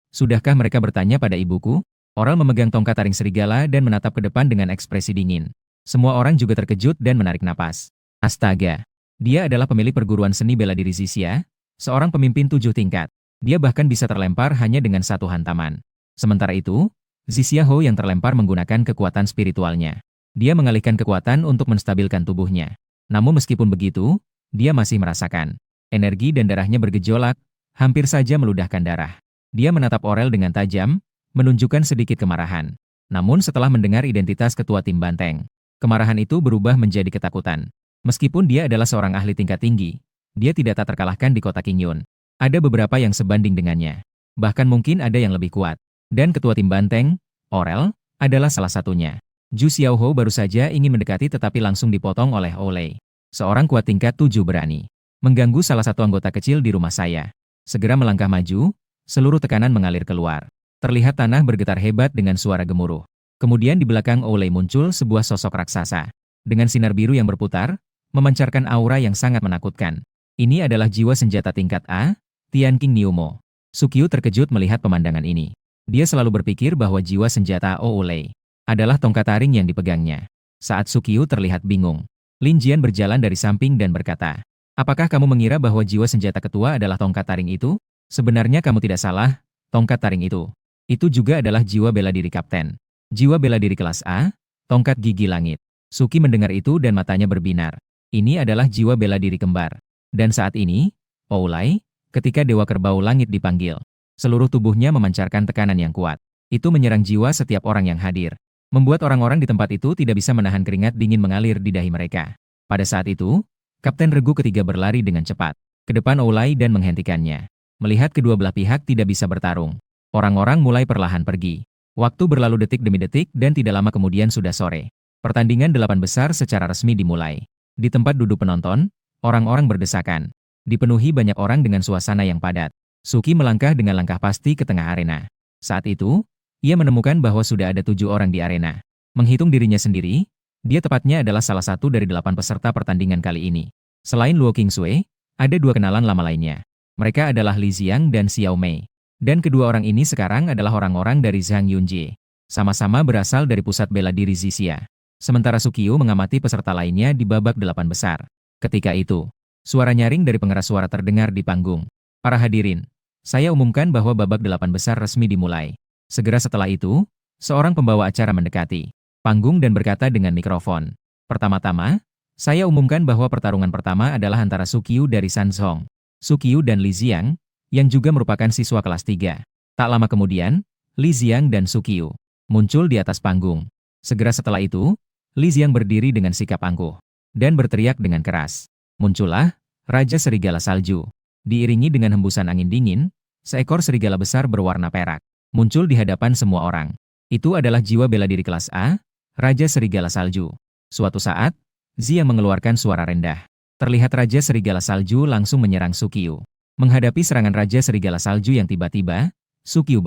Sudahkah mereka bertanya pada ibuku? Oral memegang tongkat taring serigala dan menatap ke depan dengan ekspresi dingin. Semua orang juga terkejut dan menarik napas. Astaga! Dia adalah pemilik perguruan seni bela diri Zixia, seorang pemimpin 7 tingkat. Dia bahkan bisa terlempar hanya dengan satu hantaman. Sementara itu, Zixia Ho yang terlempar menggunakan kekuatan spiritualnya. Dia mengalihkan kekuatan untuk menstabilkan tubuhnya. Namun meskipun begitu, dia masih merasakan energi dan darahnya bergejolak, hampir saja meludahkan darah. Dia menatap Orel dengan tajam, menunjukkan sedikit kemarahan. Namun setelah mendengar identitas ketua tim banteng, kemarahan itu berubah menjadi ketakutan. Meskipun dia adalah seorang ahli tingkat tinggi, dia tidak tak terkalahkan di kota Qingyun. Ada beberapa yang sebanding dengannya. Bahkan mungkin ada yang lebih kuat. Dan ketua tim banteng, Orel, adalah salah satunya. Ju Xiaoho baru saja ingin mendekati tetapi langsung dipotong oleh Olei. Seorang kuat tingkat 7 berani mengganggu salah satu anggota kecil di rumah saya. Segera melangkah maju, seluruh tekanan mengalir keluar. Terlihat tanah bergetar hebat dengan suara gemuruh. Kemudian di belakang Olei muncul sebuah sosok raksasa. Dengan sinar biru yang berputar, memancarkan aura yang sangat menakutkan. Ini adalah jiwa senjata tingkat A, Tian King Niumo. Sukyu terkejut melihat pemandangan ini. Dia selalu berpikir bahwa jiwa senjata Olei adalah tongkat taring yang dipegangnya. Saat Sukyu terlihat bingung, Lin Jian berjalan dari samping dan berkata, "Apakah kamu mengira bahwa jiwa senjata ketua adalah tongkat taring itu? Sebenarnya kamu tidak salah, tongkat taring itu juga adalah jiwa bela diri kapten. Jiwa bela diri kelas A, tongkat gigi langit." Suki mendengar itu dan matanya berbinar. Ini adalah jiwa bela diri kembar. Dan saat ini, Olei, ketika Dewa Kerbau Langit dipanggil, seluruh tubuhnya memancarkan tekanan yang kuat. Itu menyerang jiwa setiap orang yang hadir. Membuat orang-orang di tempat itu tidak bisa menahan keringat dingin mengalir di dahi mereka. Pada saat itu, Kapten Regu ketiga berlari dengan cepat ke depan Olei dan menghentikannya. Melihat kedua belah pihak tidak bisa bertarung, orang-orang mulai perlahan pergi. Waktu berlalu detik demi detik dan tidak lama kemudian sudah sore. Pertandingan 8 besar secara resmi dimulai. Di tempat duduk penonton, orang-orang berdesakan. Dipenuhi banyak orang dengan suasana yang padat. Suki melangkah dengan langkah pasti ke tengah arena. Saat itu, ia menemukan bahwa sudah ada 7 orang di arena. Menghitung dirinya sendiri, dia tepatnya adalah salah satu dari 8 peserta pertandingan kali ini. Selain Luo Qingsui, ada 2 kenalan lama lainnya. Mereka adalah Li Xiang dan Xiao Mei. Dan kedua orang ini sekarang adalah orang-orang dari Zhang Yunjie. Sama-sama berasal dari pusat bela diri Zixia. Sementara Sukyu mengamati peserta lainnya di babak 8 besar. Ketika itu, suara nyaring dari pengeras suara terdengar di panggung. "Para hadirin, saya umumkan bahwa babak 8 besar resmi dimulai." Segera setelah itu, seorang pembawa acara mendekati panggung dan berkata dengan mikrofon, "Pertama-tama, saya umumkan bahwa pertarungan pertama adalah antara Sukyu dari Sanzhong, Sukyu dan Li Xiang, yang juga merupakan siswa kelas 3. Tak lama kemudian, Li Xiang dan Sukyu muncul di atas panggung. Segera setelah itu, Li Xiang berdiri dengan sikap angkuh dan berteriak dengan keras. Muncullah Raja Serigala Salju. Diiringi dengan hembusan angin dingin, seekor serigala besar berwarna perak muncul di hadapan semua orang. Itu adalah jiwa bela diri kelas A, Raja Serigala Salju. Suatu saat, Zi yang mengeluarkan suara rendah. Terlihat Raja Serigala Salju langsung menyerang Sukyu. Menghadapi serangan Raja Serigala Salju yang tiba-tiba, Sukyu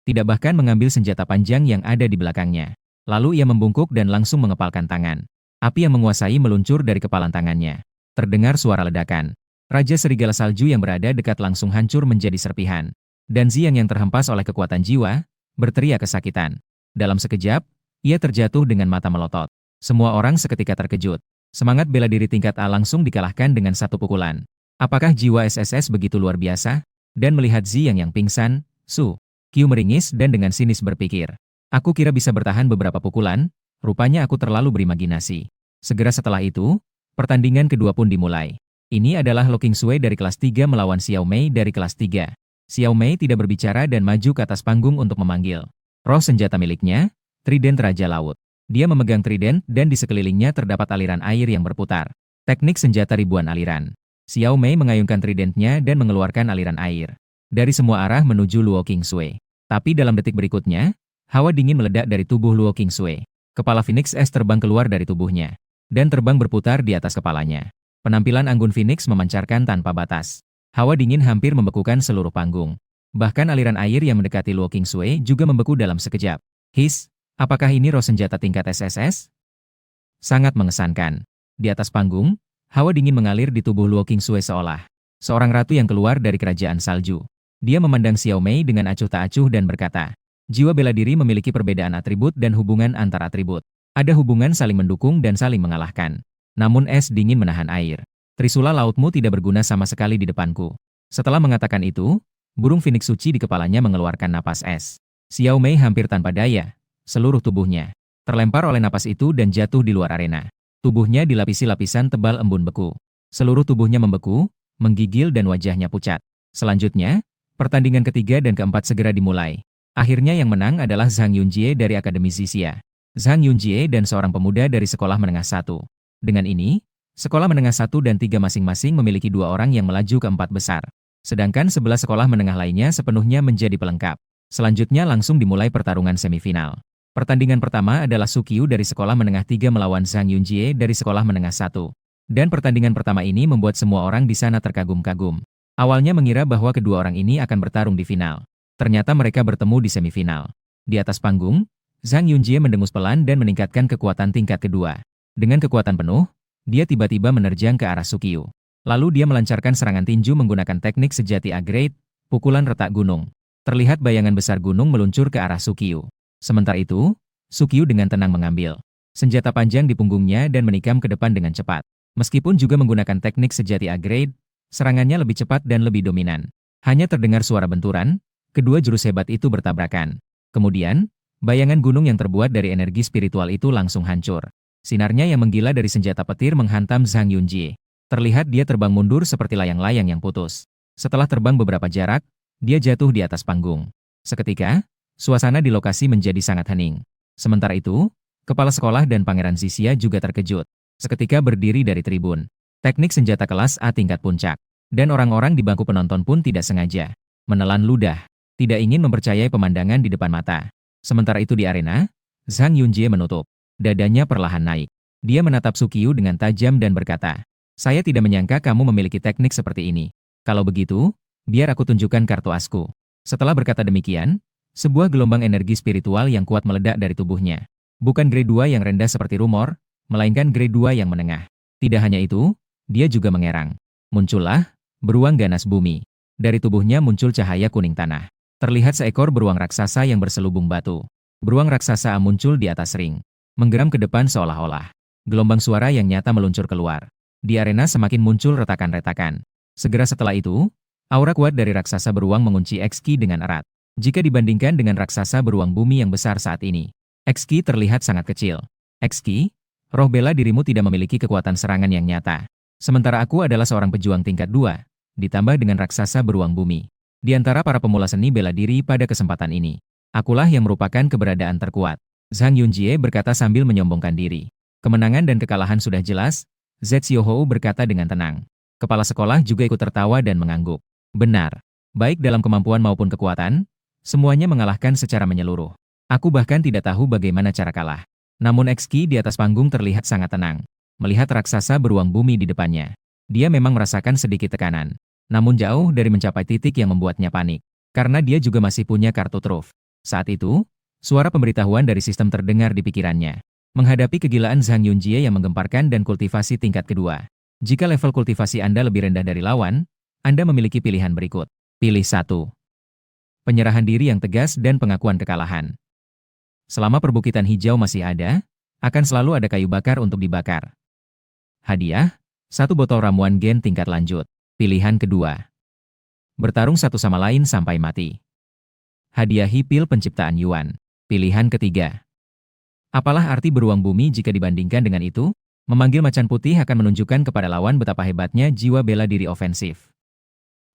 tidak bahkan mengambil senjata panjang yang ada di belakangnya. Lalu ia membungkuk dan langsung mengepalkan tangan. Api yang menguasai meluncur dari kepalan tangannya. Terdengar suara ledakan. Raja Serigala Salju yang berada dekat langsung hancur menjadi serpihan. Dan Zi yang terhempas oleh kekuatan jiwa, berteriak kesakitan. Dalam sekejap, ia terjatuh dengan mata melotot. Semua orang seketika terkejut. Semangat bela diri tingkat A langsung dikalahkan dengan satu pukulan. Apakah jiwa SSS begitu luar biasa? Dan melihat Zi yang pingsan, Kyu meringis dan dengan sinis berpikir, "Aku kira bisa bertahan beberapa pukulan, rupanya aku terlalu berimajinasi." Segera setelah itu, pertandingan kedua pun dimulai. Ini adalah Luo Qingsui dari kelas 3 melawan Xiao Mei dari kelas 3. Xiao Mei tidak berbicara dan maju ke atas panggung untuk memanggil roh senjata miliknya, Trident Raja Laut. Dia memegang trident dan di sekelilingnya terdapat aliran air yang berputar. Teknik senjata ribuan aliran. Xiao Mei mengayunkan tridentnya dan mengeluarkan aliran air dari semua arah menuju Luo Qingsui. Tapi dalam detik berikutnya, Hawa dingin meledak dari tubuh Luo Qingsui. Kepala Phoenix es terbang keluar dari tubuhnya dan terbang berputar di atas kepalanya. Penampilan Anggun Phoenix memancarkan tanpa batas. Hawa dingin hampir membekukan seluruh panggung. Bahkan aliran air yang mendekati Luo Qingsui juga membeku dalam sekejap. His, apakah ini roh senjata tingkat SSS? Sangat mengesankan. Di atas panggung, hawa dingin mengalir di tubuh Luo Qingsui seolah seorang ratu yang keluar dari kerajaan salju. Dia memandang Xiao Mei dengan acuh tak acuh dan berkata, jiwa bela diri memiliki perbedaan atribut dan hubungan antar atribut. Ada hubungan saling mendukung dan saling mengalahkan. Namun es dingin menahan air. Trisula lautmu tidak berguna sama sekali di depanku. Setelah mengatakan itu, burung Phoenix suci di kepalanya mengeluarkan napas es. Xiao Mei hampir tanpa daya, seluruh tubuhnya terlempar oleh napas itu dan jatuh di luar arena. Tubuhnya dilapisi lapisan tebal embun beku. Seluruh tubuhnya membeku, menggigil dan wajahnya pucat. Selanjutnya, pertandingan ketiga dan keempat segera dimulai. Akhirnya yang menang adalah Zhang Yunjie dari Akademi Zixia. Zhang Yunjie dan seorang pemuda dari Sekolah Menengah 1. Dengan ini, Sekolah Menengah 1 dan 3 masing-masing memiliki 2 orang yang melaju ke 4 besar. Sedangkan 11 sekolah menengah lainnya sepenuhnya menjadi pelengkap. Selanjutnya langsung dimulai pertarungan semifinal. Pertandingan pertama adalah Sukyu dari Sekolah Menengah 3 melawan Zhang Yunjie dari Sekolah Menengah 1. Dan pertandingan pertama ini membuat semua orang di sana terkagum-kagum. Awalnya mengira bahwa kedua orang ini akan bertarung di final. Ternyata mereka bertemu di semifinal. Di atas panggung, Zhang Yunjie mendengus pelan dan meningkatkan kekuatan tingkat kedua. Dengan kekuatan penuh, dia tiba-tiba menerjang ke arah Sukyu. Lalu dia melancarkan serangan tinju menggunakan teknik sejati A-grade, pukulan retak gunung. Terlihat bayangan besar gunung meluncur ke arah Sukyu. Sementara itu, Sukyu dengan tenang mengambil senjata panjang di punggungnya dan menikam ke depan dengan cepat. Meskipun juga menggunakan teknik sejati A-grade, serangannya lebih cepat dan lebih dominan. Hanya terdengar suara benturan, kedua jurus hebat itu bertabrakan. Kemudian, bayangan gunung yang terbuat dari energi spiritual itu langsung hancur. Sinarnya yang menggila dari senjata petir menghantam Zhang Yunjie. Terlihat dia terbang mundur seperti layang-layang yang putus. Setelah terbang beberapa jarak, dia jatuh di atas panggung. Seketika, suasana di lokasi menjadi sangat hening. Sementara itu, kepala sekolah dan Pangeran Zixia juga terkejut. Seketika berdiri dari tribun. Teknik senjata kelas A tingkat puncak. Dan orang-orang di bangku penonton pun tidak sengaja menelan ludah. Tidak ingin mempercayai pemandangan di depan mata. Sementara itu di arena, Zhang Yunjie menutup. Dadanya perlahan naik. Dia menatap Sukyu dengan tajam dan berkata, saya tidak menyangka kamu memiliki teknik seperti ini. Kalau begitu, biar aku tunjukkan kartu asku. Setelah berkata demikian, sebuah gelombang energi spiritual yang kuat meledak dari tubuhnya. Bukan grade 2 yang rendah seperti rumor, melainkan grade 2 yang menengah. Tidak hanya itu, dia juga mengerang. Muncullah beruang ganas bumi. Dari tubuhnya muncul cahaya kuning tanah. Terlihat seekor beruang raksasa yang berselubung batu. Beruang raksasa muncul di atas ring. Menggeram ke depan seolah-olah gelombang suara yang nyata meluncur keluar. Di arena semakin muncul retakan-retakan. Segera setelah itu, aura kuat dari raksasa beruang mengunci X-Ki dengan erat. Jika dibandingkan dengan raksasa beruang bumi yang besar saat ini, X-Ki terlihat sangat kecil. X-Ki, roh bela dirimu tidak memiliki kekuatan serangan yang nyata. Sementara aku adalah seorang pejuang tingkat 2, ditambah dengan raksasa beruang bumi. Di antara para pemula seni bela diri pada kesempatan ini, akulah yang merupakan keberadaan terkuat. Zhang Yunjie berkata sambil menyombongkan diri. Kemenangan dan kekalahan sudah jelas, Z Xiaohou berkata dengan tenang. Kepala sekolah juga ikut tertawa dan mengangguk. Benar. Baik dalam kemampuan maupun kekuatan, semuanya mengalahkan secara menyeluruh. Aku bahkan tidak tahu bagaimana cara kalah. Namun X-Ki di atas panggung terlihat sangat tenang. Melihat raksasa beruang bumi di depannya. Dia memang merasakan sedikit tekanan. Namun jauh dari mencapai titik yang membuatnya panik. Karena dia juga masih punya kartu truf. Saat itu, suara pemberitahuan dari sistem terdengar di pikirannya. Menghadapi kegilaan Zhang Yunjie yang menggemparkan dan kultivasi tingkat kedua. Jika level kultivasi Anda lebih rendah dari lawan, Anda memiliki pilihan berikut. Pilih 1. Penyerahan diri yang tegas dan pengakuan kekalahan. Selama perbukitan hijau masih ada, akan selalu ada kayu bakar untuk dibakar. Hadiah, 1 botol ramuan gen tingkat lanjut. Pilihan kedua. Bertarung satu sama lain sampai mati. Hadiahi pil penciptaan Yuan. Pilihan ketiga. Apalah arti beruang bumi jika dibandingkan dengan itu? Memanggil macan putih akan menunjukkan kepada lawan betapa hebatnya jiwa bela diri ofensif.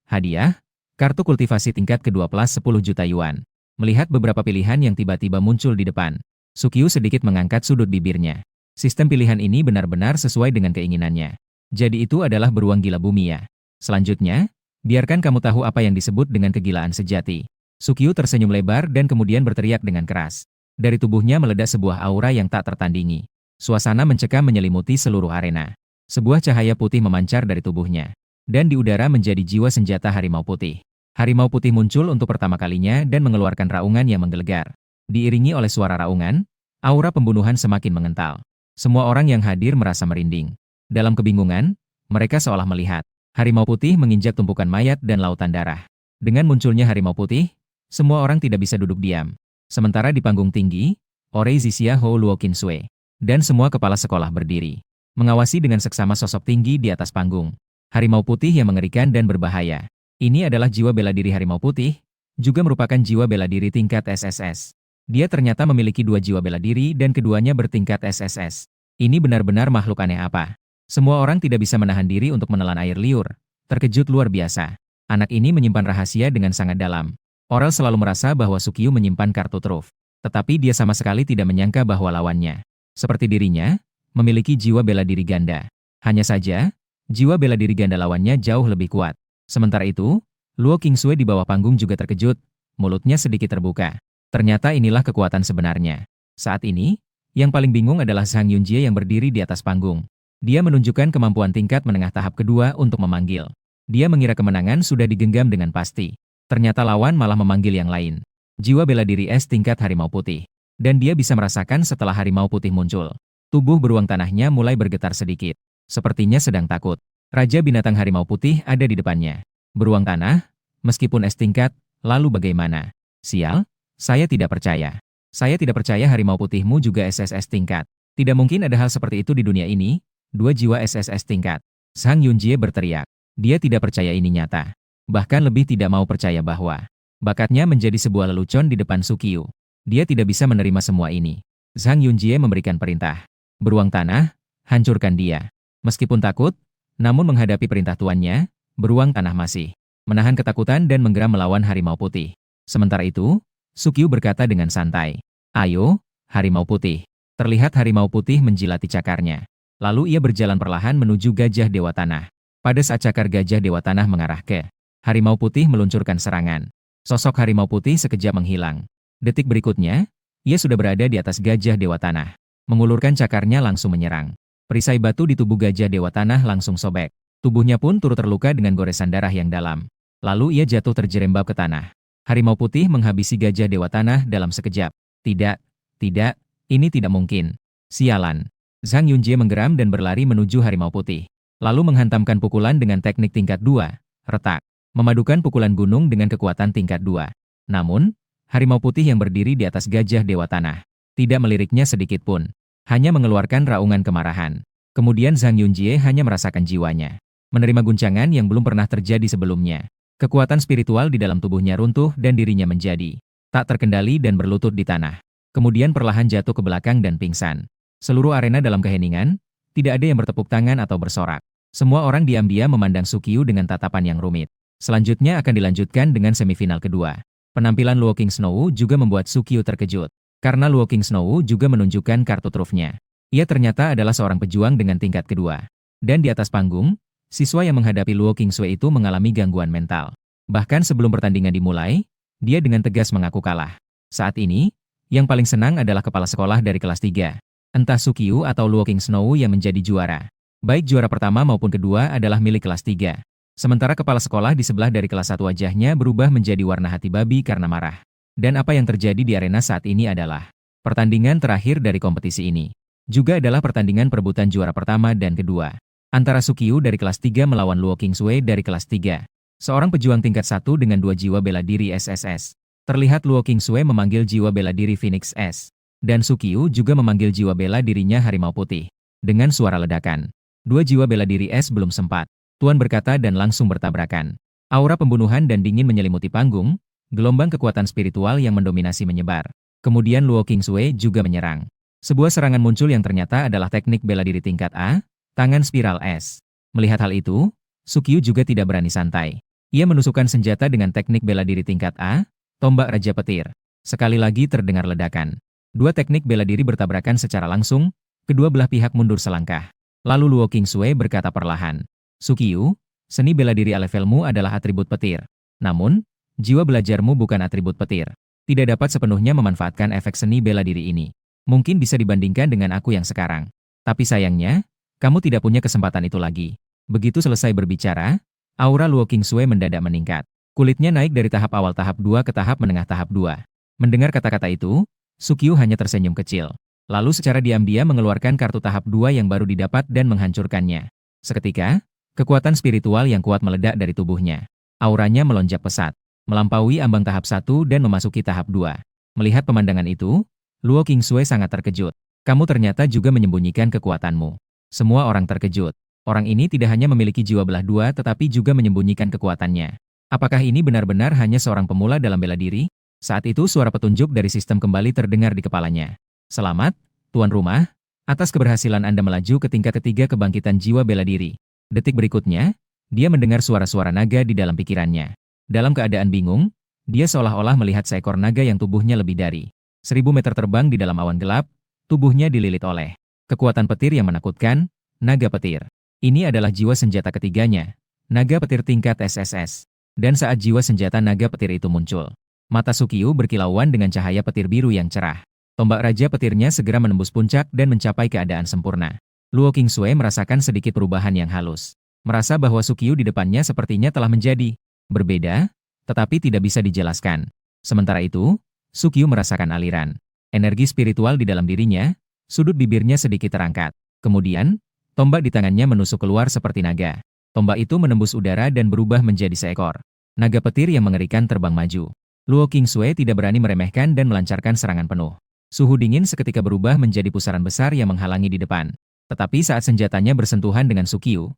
Hadiah, kartu kultivasi tingkat kedua plus 10 juta Yuan. Melihat beberapa pilihan yang tiba-tiba muncul di depan, Sukyu sedikit mengangkat sudut bibirnya. Sistem pilihan ini benar-benar sesuai dengan keinginannya. Jadi itu adalah beruang gila bumi ya. Selanjutnya, biarkan kamu tahu apa yang disebut dengan kegilaan sejati. Sukyu tersenyum lebar dan kemudian berteriak dengan keras. Dari tubuhnya meledak sebuah aura yang tak tertandingi. Suasana mencekam menyelimuti seluruh arena. Sebuah cahaya putih memancar dari tubuhnya. Dan di udara menjadi jiwa senjata harimau putih. Harimau putih muncul untuk pertama kalinya dan mengeluarkan raungan yang menggelegar. Diiringi oleh suara raungan, aura pembunuhan semakin mengental. Semua orang yang hadir merasa merinding. Dalam kebingungan, mereka seolah melihat harimau putih menginjak tumpukan mayat dan lautan darah. Dengan munculnya harimau putih, semua orang tidak bisa duduk diam. Sementara di panggung tinggi, Orei Zixia Hou Luo Qingsui dan semua kepala sekolah berdiri, mengawasi dengan seksama sosok tinggi di atas panggung. Harimau putih yang mengerikan dan berbahaya. Ini adalah jiwa bela diri harimau putih, juga merupakan jiwa bela diri tingkat SSS. Dia ternyata memiliki 2 jiwa bela diri dan keduanya bertingkat SSS. Ini benar-benar makhluk aneh apa? Semua orang tidak bisa menahan diri untuk menelan air liur. Terkejut luar biasa. Anak ini menyimpan rahasia dengan sangat dalam. Oral selalu merasa bahwa Sukyu menyimpan kartu truf. Tetapi dia sama sekali tidak menyangka bahwa lawannya, seperti dirinya, memiliki jiwa bela diri ganda. Hanya saja, jiwa bela diri ganda lawannya jauh lebih kuat. Sementara itu, Luo Qingsui di bawah panggung juga terkejut, mulutnya sedikit terbuka. Ternyata inilah kekuatan sebenarnya. Saat ini, yang paling bingung adalah Zhang Yunjie yang berdiri di atas panggung. Dia menunjukkan kemampuan tingkat menengah tahap kedua untuk memanggil. Dia mengira kemenangan sudah digenggam dengan pasti. Ternyata lawan malah memanggil yang lain. Jiwa bela diri es tingkat harimau putih. Dan dia bisa merasakan setelah harimau putih muncul. Tubuh beruang tanahnya mulai bergetar sedikit. Sepertinya sedang takut. Raja binatang harimau putih ada di depannya. Beruang tanah, meskipun es tingkat, lalu bagaimana? Sial, saya tidak percaya. Saya tidak percaya harimau putihmu juga SSS tingkat. Tidak mungkin ada hal seperti itu di dunia ini. 2 jiwa SSS tingkat. Zhang Yunjie berteriak. Dia tidak percaya ini nyata. Bahkan lebih tidak mau percaya bahwa bakatnya menjadi sebuah lelucon di depan Sukyu. Dia tidak bisa menerima semua ini. Zhang Yunjie memberikan perintah. Beruang tanah, hancurkan dia. Meskipun takut, namun menghadapi perintah tuannya, beruang tanah masih menahan ketakutan dan menggeram melawan harimau putih. Sementara itu, Sukyu berkata dengan santai, "Ayo, harimau putih." Terlihat harimau putih menjilati cakarnya. Lalu ia berjalan perlahan menuju gajah dewa tanah. Pada saat cakar gajah dewa tanah mengarah ke harimau putih meluncurkan serangan. Sosok harimau putih sekejap menghilang. Detik berikutnya, ia sudah berada di atas gajah dewa tanah. Mengulurkan cakarnya langsung menyerang. Perisai batu di tubuh gajah dewa tanah langsung sobek. Tubuhnya pun turut terluka dengan goresan darah yang dalam. Lalu ia jatuh terjerembab ke tanah. Harimau putih menghabisi gajah dewa tanah dalam sekejap. Tidak, ini tidak mungkin. Sialan. Zhang Yunjie menggeram dan berlari menuju harimau putih. Lalu menghantamkan pukulan dengan teknik tingkat 2, retak. Memadukan pukulan gunung dengan kekuatan tingkat 2. Namun, harimau putih yang berdiri di atas gajah dewa tanah tidak meliriknya sedikit pun. Hanya mengeluarkan raungan kemarahan. Kemudian Zhang Yunjie hanya merasakan jiwanya menerima guncangan yang belum pernah terjadi sebelumnya. Kekuatan spiritual di dalam tubuhnya runtuh dan dirinya menjadi tak terkendali dan berlutut di tanah. Kemudian perlahan jatuh ke belakang dan pingsan. Seluruh arena dalam keheningan, tidak ada yang bertepuk tangan atau bersorak. Semua orang diam-diam memandang Sukyu dengan tatapan yang rumit. Selanjutnya akan dilanjutkan dengan semifinal kedua. Penampilan Luo Qingsui juga membuat Sukyu terkejut. Karena Luo Qingsui juga menunjukkan kartu trufnya. Ia ternyata adalah seorang pejuang dengan tingkat kedua. Dan di atas panggung, siswa yang menghadapi Luo Qingsui itu mengalami gangguan mental. Bahkan sebelum pertandingan dimulai, dia dengan tegas mengaku kalah. Saat ini, yang paling senang adalah kepala sekolah dari kelas 3. Entah Sukyu atau Luo Qingsui yang menjadi juara. Baik juara pertama maupun kedua adalah milik kelas 3. Sementara kepala sekolah di sebelah dari kelas 1 wajahnya berubah menjadi warna hati babi karena marah. Dan apa yang terjadi di arena saat ini adalah pertandingan terakhir dari kompetisi ini. Juga adalah pertandingan perebutan juara pertama dan kedua. Antara Sukyu dari kelas 3 melawan Luo Qingsui dari kelas 3. Seorang pejuang tingkat 1 dengan 2 jiwa bela diri SSS. Terlihat Luo Qingsui memanggil jiwa bela diri Phoenix S. Dan Sukyu juga memanggil jiwa bela dirinya Harimau Putih. Dengan suara ledakan. 2 jiwa bela diri S belum sempat. Tuan berkata dan langsung bertabrakan. Aura pembunuhan dan dingin menyelimuti panggung. Gelombang kekuatan spiritual yang mendominasi menyebar. Kemudian Luo Qingsui juga menyerang. Sebuah serangan muncul yang ternyata adalah teknik bela diri tingkat A, tangan spiral S. Melihat hal itu, Sukyu juga tidak berani santai. Ia menusukkan senjata dengan teknik bela diri tingkat A, tombak Raja Petir. Sekali lagi terdengar ledakan. 2 teknik bela diri bertabrakan secara langsung, kedua belah pihak mundur selangkah. Lalu Luo Qingsui berkata perlahan, "Sukyu, seni bela diri levelmu adalah atribut petir. Namun, Jiwa belajarmu bukan atribut petir. Tidak dapat sepenuhnya memanfaatkan efek seni bela diri ini. Mungkin bisa dibandingkan dengan aku yang sekarang. Tapi sayangnya, kamu tidak punya kesempatan itu lagi. Begitu selesai berbicara, aura Luo Qingsui mendadak meningkat. Kulitnya naik dari tahap awal tahap 2 ke tahap menengah tahap 2. Mendengar kata-kata itu, Sukyu hanya tersenyum kecil. Lalu secara diam-diam mengeluarkan kartu tahap 2 yang baru didapat dan menghancurkannya. Seketika, kekuatan spiritual yang kuat meledak dari tubuhnya. Auranya melonjak pesat, melampaui ambang tahap 1 dan memasuki tahap 2. Melihat pemandangan itu, Luo Qingsui sangat terkejut. Kamu ternyata juga menyembunyikan kekuatanmu. Semua orang terkejut. Orang ini tidak hanya memiliki jiwa belah dua tetapi juga menyembunyikan kekuatannya. Apakah ini benar-benar hanya seorang pemula dalam bela diri? Saat itu suara petunjuk dari sistem kembali terdengar di kepalanya. Selamat, tuan rumah, atas keberhasilan Anda melaju ke tingkat ketiga kebangkitan jiwa bela diri. Detik berikutnya, dia mendengar suara-suara naga di dalam pikirannya. Dalam keadaan bingung, dia seolah-olah melihat seekor naga yang tubuhnya lebih dari 1000 meter terbang di dalam awan gelap, tubuhnya dililit oleh kekuatan petir yang menakutkan, naga petir. Ini adalah jiwa senjata ketiganya, naga petir tingkat SSS. Dan saat jiwa senjata naga petir itu muncul, mata Sukyu berkilauan dengan cahaya petir biru yang cerah. Tombak raja petirnya segera menembus puncak dan mencapai keadaan sempurna. Luo Qingsui merasakan sedikit perubahan yang halus. Merasa bahwa Sukyu di depannya sepertinya telah menjadi berbeda, tetapi tidak bisa dijelaskan. Sementara itu, Sukyu merasakan aliran energi spiritual di dalam dirinya, sudut bibirnya sedikit terangkat. Kemudian, tombak di tangannya menusuk keluar seperti naga. Tombak itu menembus udara dan berubah menjadi seekor naga petir yang mengerikan terbang maju. Luo Qingsui tidak berani meremehkan dan melancarkan serangan penuh. Suhu dingin seketika berubah menjadi pusaran besar yang menghalangi di depan. Tetapi saat senjatanya bersentuhan dengan Sukyu,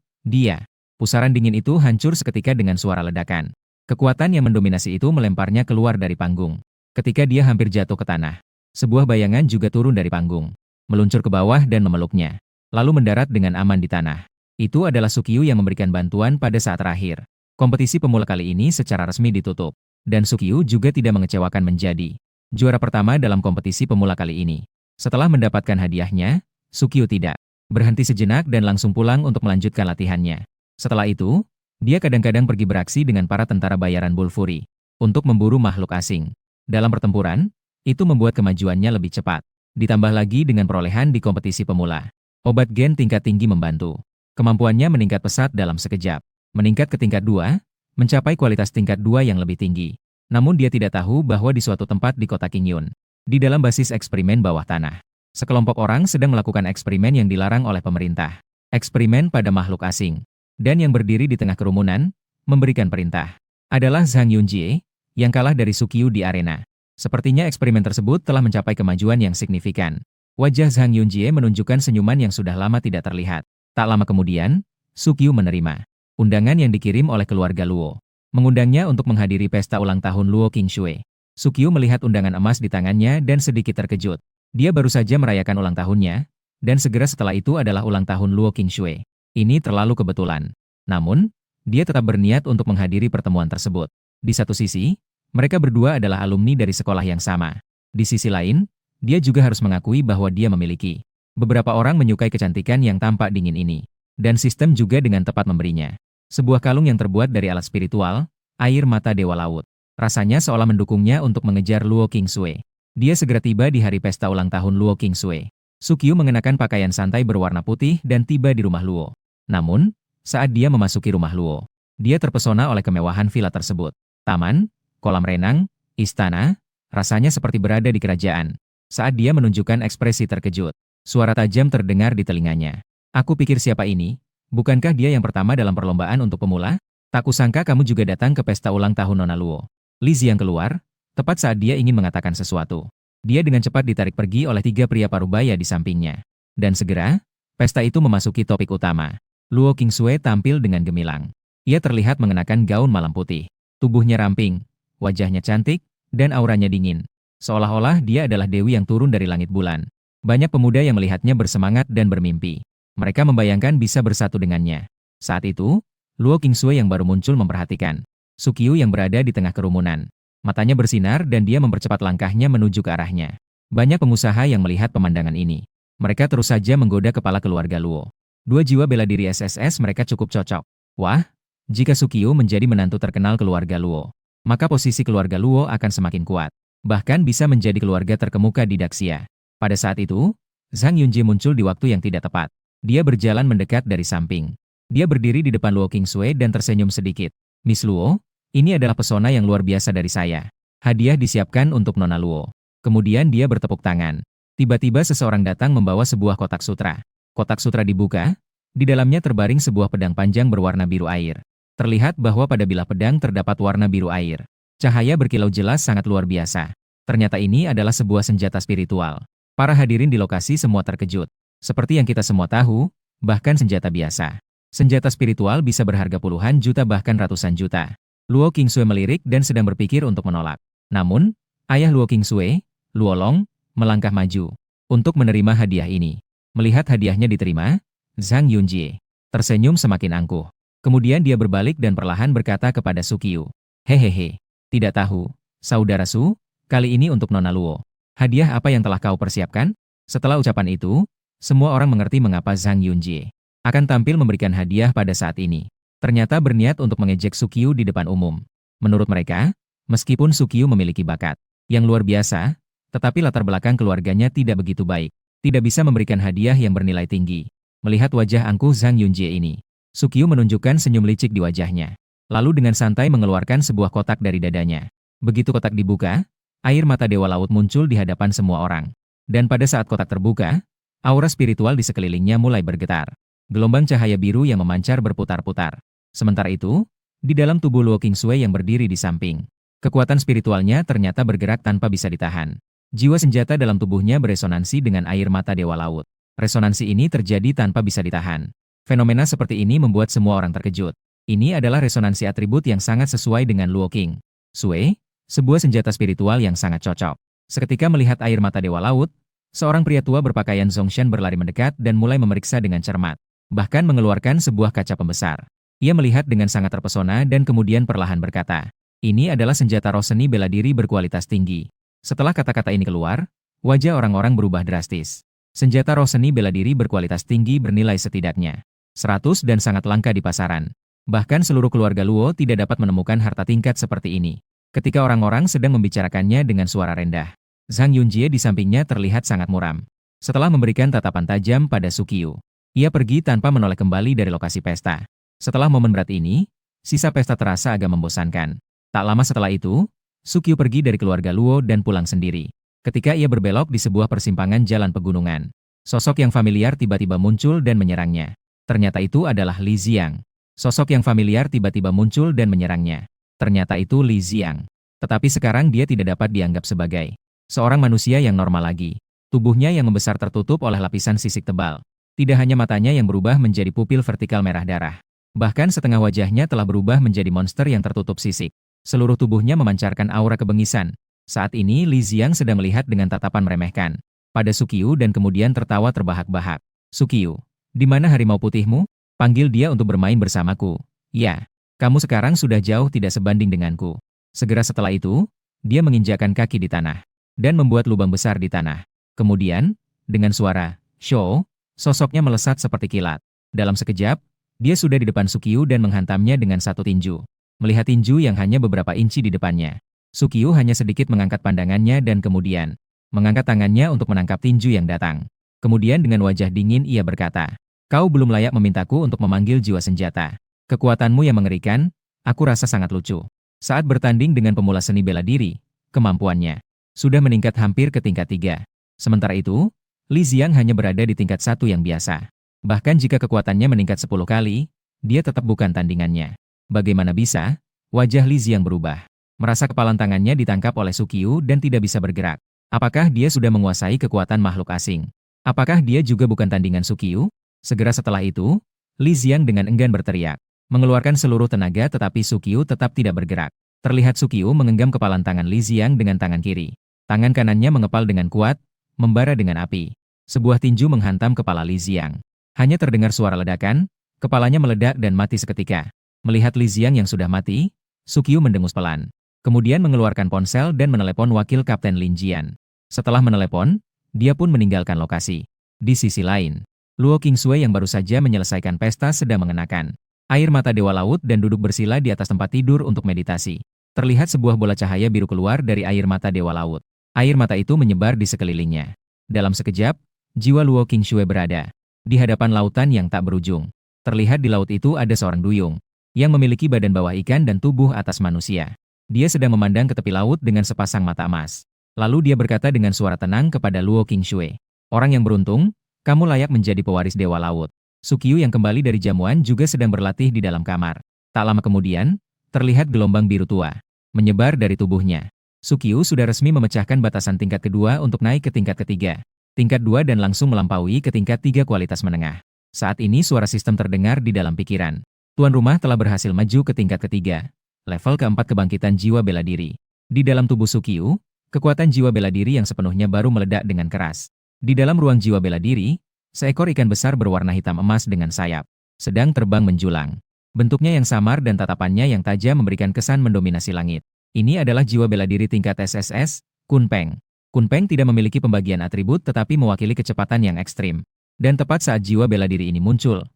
pusaran dingin itu hancur seketika dengan suara ledakan. Kekuatan yang mendominasi itu melemparnya keluar dari panggung. Ketika dia hampir jatuh ke tanah, sebuah bayangan juga turun dari panggung, meluncur ke bawah dan memeluknya, lalu mendarat dengan aman di tanah. Itu adalah Sukyu yang memberikan bantuan pada saat terakhir. Kompetisi pemula kali ini secara resmi ditutup, dan Sukyu juga tidak mengecewakan menjadi juara pertama dalam kompetisi pemula kali ini. Setelah mendapatkan hadiahnya, Sukyu tidak berhenti sejenak dan langsung pulang untuk melanjutkan latihannya. Setelah itu, dia kadang-kadang pergi beraksi dengan para tentara bayaran Bulfuri untuk memburu makhluk asing. Dalam pertempuran, itu membuat kemajuannya lebih cepat. Ditambah lagi dengan perolehan di kompetisi pemula. Obat gen tingkat tinggi membantu. Kemampuannya meningkat pesat dalam sekejap. Meningkat ke tingkat 2, mencapai kualitas tingkat 2 yang lebih tinggi. Namun dia tidak tahu bahwa di suatu tempat di kota Qingyun, di dalam basis eksperimen bawah tanah, sekelompok orang sedang melakukan eksperimen yang dilarang oleh pemerintah. Eksperimen pada makhluk asing. Dan yang berdiri di tengah kerumunan, memberikan perintah, adalah Zhang Yunjie, yang kalah dari Sukyu di arena. Sepertinya eksperimen tersebut telah mencapai kemajuan yang signifikan. Wajah Zhang Yunjie menunjukkan senyuman yang sudah lama tidak terlihat. Tak lama kemudian, Sukyu menerima undangan yang dikirim oleh keluarga Luo. Mengundangnya untuk menghadiri pesta ulang tahun Luo Qingsui. Sukyu melihat undangan emas di tangannya dan sedikit terkejut. Dia baru saja merayakan ulang tahunnya, dan segera setelah itu adalah ulang tahun Luo Qingsui. Ini terlalu kebetulan. Namun, dia tetap berniat untuk menghadiri pertemuan tersebut. Di satu sisi, mereka berdua adalah alumni dari sekolah yang sama. Di sisi lain, dia juga harus mengakui bahwa dia memiliki beberapa orang menyukai kecantikan yang tampak dingin ini. Dan sistem juga dengan tepat memberinya sebuah kalung yang terbuat dari alat spiritual, air mata dewa laut. Rasanya seolah mendukungnya untuk mengejar Luo Qingsui. Dia segera tiba di hari pesta ulang tahun Luo Qingsui. Sukyu mengenakan pakaian santai berwarna putih dan tiba di rumah Luo. Namun, saat dia memasuki rumah Luo, dia terpesona oleh kemewahan villa tersebut. Taman, kolam renang, istana, rasanya seperti berada di kerajaan. Saat dia menunjukkan ekspresi terkejut, suara tajam terdengar di telinganya. Aku pikir siapa ini? Bukankah dia yang pertama dalam perlombaan untuk pemula? Tak kusangka kamu juga datang ke pesta ulang tahun Nona Luo. Li Ziang keluar, tepat saat dia ingin mengatakan sesuatu. Dia dengan cepat ditarik pergi oleh 3 pria parubaya di sampingnya. Dan segera, pesta itu memasuki topik utama. Luo Qingsui tampil dengan gemilang. Ia terlihat mengenakan gaun malam putih. Tubuhnya ramping, wajahnya cantik, dan auranya dingin. Seolah-olah dia adalah dewi yang turun dari langit bulan. Banyak pemuda yang melihatnya bersemangat dan bermimpi. Mereka membayangkan bisa bersatu dengannya. Saat itu, Luo Qingsui yang baru muncul memperhatikan Sukyu yang berada di tengah kerumunan. Matanya bersinar dan dia mempercepat langkahnya menuju ke arahnya. Banyak pengusaha yang melihat pemandangan ini. Mereka terus saja menggoda kepala keluarga Luo. 2 jiwa bela diri SSS mereka cukup cocok. Wah, jika Sukyu menjadi menantu terkenal keluarga Luo, maka posisi keluarga Luo akan semakin kuat. Bahkan bisa menjadi keluarga terkemuka di Daxia. Pada saat itu, Zhang Yunjie muncul di waktu yang tidak tepat. Dia berjalan mendekat dari samping. Dia berdiri di depan Luo Qingsui dan tersenyum sedikit. Miss Luo, ini adalah pesona yang luar biasa dari saya. Hadiah disiapkan untuk Nona Luo. Kemudian dia bertepuk tangan. Tiba-tiba seseorang datang membawa sebuah kotak sutra. Kotak sutra dibuka. Di dalamnya terbaring sebuah pedang panjang berwarna biru air. Terlihat bahwa pada bilah pedang terdapat warna biru air. Cahaya berkilau jelas sangat luar biasa. Ternyata ini adalah sebuah senjata spiritual. Para hadirin di lokasi semua terkejut. Seperti yang kita semua tahu, bahkan senjata biasa. Senjata spiritual bisa berharga puluhan juta bahkan ratusan juta. Luo Qingsui melirik dan sedang berpikir untuk menolak. Namun, ayah Luo Qingsui, Luo Long, melangkah maju untuk menerima hadiah ini. Melihat hadiahnya diterima, Zhang Yunjie tersenyum semakin angkuh. Kemudian dia berbalik dan perlahan berkata kepada Suqiu, "Hehehe, tidak tahu, saudara Su, kali ini untuk Nona Luo. Hadiah apa yang telah kau persiapkan?" Setelah ucapan itu, semua orang mengerti mengapa Zhang Yunjie akan tampil memberikan hadiah pada saat ini. Ternyata berniat untuk mengejek Suqiu di depan umum. Menurut mereka, meskipun Suqiu memiliki bakat yang luar biasa, tetapi latar belakang keluarganya tidak begitu baik. Tidak bisa memberikan hadiah yang bernilai tinggi. Melihat wajah angkuh Zhang Yunjie ini, Suqiu menunjukkan senyum licik di wajahnya. Lalu dengan santai mengeluarkan sebuah kotak dari dadanya. Begitu kotak dibuka, air mata Dewa Laut muncul di hadapan semua orang. Dan pada saat kotak terbuka, aura spiritual di sekelilingnya mulai bergetar. Gelombang cahaya biru yang memancar berputar-putar. Sementara itu, di dalam tubuh Luo Qingsui yang berdiri di samping, kekuatan spiritualnya ternyata bergerak tanpa bisa ditahan. Jiwa senjata dalam tubuhnya beresonansi dengan air mata Dewa Laut. Resonansi ini terjadi tanpa bisa ditahan. Fenomena seperti ini membuat semua orang terkejut. Ini adalah resonansi atribut yang sangat sesuai dengan Luo Qingsui, sebuah senjata spiritual yang sangat cocok. Seketika melihat air mata Dewa Laut, seorang pria tua berpakaian Zongshan berlari mendekat dan mulai memeriksa dengan cermat. Bahkan mengeluarkan sebuah kaca pembesar. Ia melihat dengan sangat terpesona dan kemudian perlahan berkata, "Ini adalah senjata roh seni bela diri berkualitas tinggi." Setelah kata-kata ini keluar, wajah orang-orang berubah drastis. Senjata roh seni bela diri berkualitas tinggi bernilai setidaknya 100 dan sangat langka di pasaran. Bahkan seluruh keluarga Luo tidak dapat menemukan harta tingkat seperti ini. Ketika orang-orang sedang membicarakannya dengan suara rendah, Zhang Yunjie di sampingnya terlihat sangat muram. Setelah memberikan tatapan tajam pada Suqiu, ia pergi tanpa menoleh kembali dari lokasi pesta. Setelah momen berat ini, sisa pesta terasa agak membosankan. Tak lama setelah itu, Suqiu pergi dari keluarga Luo dan pulang sendiri. Ketika ia berbelok di sebuah persimpangan jalan pegunungan, sosok yang familiar tiba-tiba muncul dan menyerangnya. Ternyata itu adalah Li Xiang. Sosok yang familiar tiba-tiba muncul dan menyerangnya. Ternyata itu Li Xiang. Tetapi sekarang dia tidak dapat dianggap sebagai seorang manusia yang normal lagi. Tubuhnya yang membesar tertutup oleh lapisan sisik tebal. Tidak hanya matanya yang berubah menjadi pupil vertikal merah darah. Bahkan setengah wajahnya telah berubah menjadi monster yang tertutup sisik. Seluruh tubuhnya memancarkan aura kebengisan. Saat ini Li Xiang sedang melihat dengan tatapan meremehkan pada Suqiu dan kemudian tertawa terbahak-bahak. "Suqiu, di mana harimau putihmu? Panggil dia untuk bermain bersamaku." "Ya, kamu sekarang sudah jauh tidak sebanding denganku." Segera setelah itu, dia menginjakkan kaki di tanah dan membuat lubang besar di tanah. Kemudian, dengan suara "Shou", sosoknya melesat seperti kilat. Dalam sekejap, dia sudah di depan Suqiu dan menghantamnya dengan satu tinju. Melihat tinju yang hanya beberapa inci di depannya, Suqiu hanya sedikit mengangkat pandangannya dan kemudian mengangkat tangannya untuk menangkap tinju yang datang. Kemudian dengan wajah dingin ia berkata, "Kau belum layak memintaku untuk memanggil jiwa senjata. Kekuatanmu yang mengerikan, aku rasa sangat lucu." Saat bertanding dengan pemula seni bela diri, kemampuannya sudah meningkat hampir ke tingkat 3. Sementara itu, Li Xiang hanya berada di tingkat 1 yang biasa. Bahkan jika kekuatannya meningkat 10 kali, dia tetap bukan tandingannya. Bagaimana bisa? Wajah Li Xiang berubah. Merasa kepalan tangannya ditangkap oleh Suqiu dan tidak bisa bergerak. Apakah dia sudah menguasai kekuatan makhluk asing? Apakah dia juga bukan tandingan Suqiu? Segera setelah itu, Li Xiang dengan enggan berteriak, mengeluarkan seluruh tenaga tetapi Suqiu tetap tidak bergerak. Terlihat Suqiu menggenggam kepalan tangan Li Xiang dengan tangan kiri. Tangan kanannya mengepal dengan kuat, membara dengan api. Sebuah tinju menghantam kepala Li Xiang. Hanya terdengar suara ledakan, kepalanya meledak dan mati seketika. Melihat Li Xiang yang sudah mati, Suqiu mendengus pelan. Kemudian mengeluarkan ponsel dan menelepon wakil Kapten Lin Jian. Setelah menelepon, dia pun meninggalkan lokasi. Di sisi lain, Luo Qingsui yang baru saja menyelesaikan pesta sedang mengenakan air mata Dewa Laut dan duduk bersila di atas tempat tidur untuk meditasi. Terlihat sebuah bola cahaya biru keluar dari air mata Dewa Laut. Air mata itu menyebar di sekelilingnya. Dalam sekejap, jiwa Luo Qingxue berada di hadapan lautan yang tak berujung. Terlihat di laut itu ada seorang duyung yang memiliki badan bawah ikan dan tubuh atas manusia. Dia sedang memandang ke tepi laut dengan sepasang mata emas. Lalu dia berkata dengan suara tenang kepada Luo Qingxue, "Orang yang beruntung, kamu layak menjadi pewaris Dewa Laut." Sukyu yang kembali dari jamuan juga sedang berlatih di dalam kamar. Tak lama kemudian, terlihat gelombang biru tua menyebar dari tubuhnya. Sukyu sudah resmi memecahkan batasan tingkat kedua untuk naik ke tingkat ketiga, tingkat 2 dan langsung melampaui ke tingkat 3 kualitas menengah. Saat ini suara sistem terdengar di dalam pikiran. Tuan rumah telah berhasil maju ke tingkat ketiga, level keempat kebangkitan jiwa bela diri. Di dalam tubuh Sukyu, kekuatan jiwa bela diri yang sepenuhnya baru meledak dengan keras. Di dalam ruang jiwa bela diri, seekor ikan besar berwarna hitam emas dengan sayap sedang terbang menjulang. Bentuknya yang samar dan tatapannya yang tajam memberikan kesan mendominasi langit. Ini adalah jiwa bela diri tingkat SSS, Kunpeng. Kunpeng tidak memiliki pembagian atribut tetapi mewakili kecepatan yang ekstrim. Dan tepat saat jiwa bela diri ini muncul,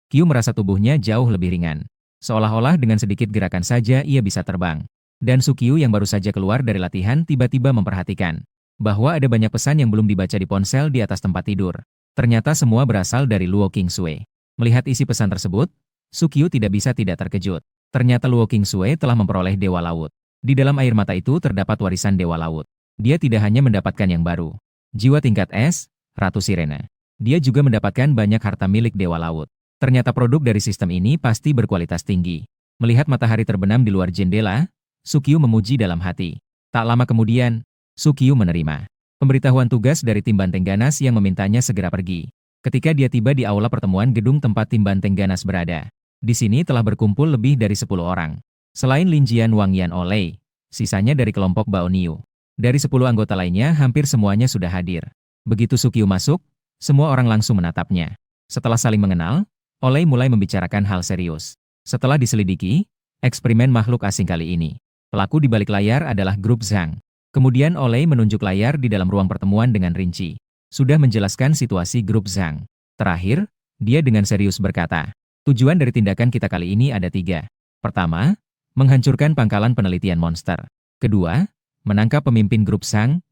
Kyu merasa tubuhnya jauh lebih ringan. Seolah-olah dengan sedikit gerakan saja ia bisa terbang. Dan Kyu yang baru saja keluar dari latihan tiba-tiba memperhatikan bahwa ada banyak pesan yang belum dibaca di ponsel di atas tempat tidur. Ternyata semua berasal dari Luo Qingxue. Melihat isi pesan tersebut, Kyu tidak bisa tidak terkejut. Ternyata Luo Qingxue telah memperoleh Dewa Laut. Di dalam air mata itu terdapat warisan Dewa Laut. Dia tidak hanya mendapatkan yang baru, jiwa tingkat S, Ratu Sirena. Dia juga mendapatkan banyak harta milik Dewa Laut. Ternyata produk dari sistem ini pasti berkualitas tinggi. Melihat matahari terbenam di luar jendela, Kyu memuji dalam hati. Tak lama kemudian, Kyu menerima pemberitahuan tugas dari tim Banteng Ganas yang memintanya segera pergi. Ketika dia tiba di aula pertemuan gedung tempat tim Banteng Ganas berada, di sini telah berkumpul lebih dari 10 orang. Selain Lin Jian Wang Yan Olei, sisanya dari kelompok Bao Niu. Dari 10 anggota lainnya hampir semuanya sudah hadir. Begitu Kyu masuk, semua orang langsung menatapnya. Setelah saling mengenal, Olei mulai membicarakan hal serius. Setelah diselidiki, eksperimen makhluk asing kali ini, pelaku di balik layar adalah grup Zhang. Kemudian Olei menunjuk layar di dalam ruang pertemuan dengan rinci. Sudah menjelaskan situasi grup Zhang. Terakhir, dia dengan serius berkata, tujuan dari tindakan kita kali ini ada 3. Pertama, menghancurkan pangkalan penelitian monster. Kedua, menangkap pemimpin grup Zhang,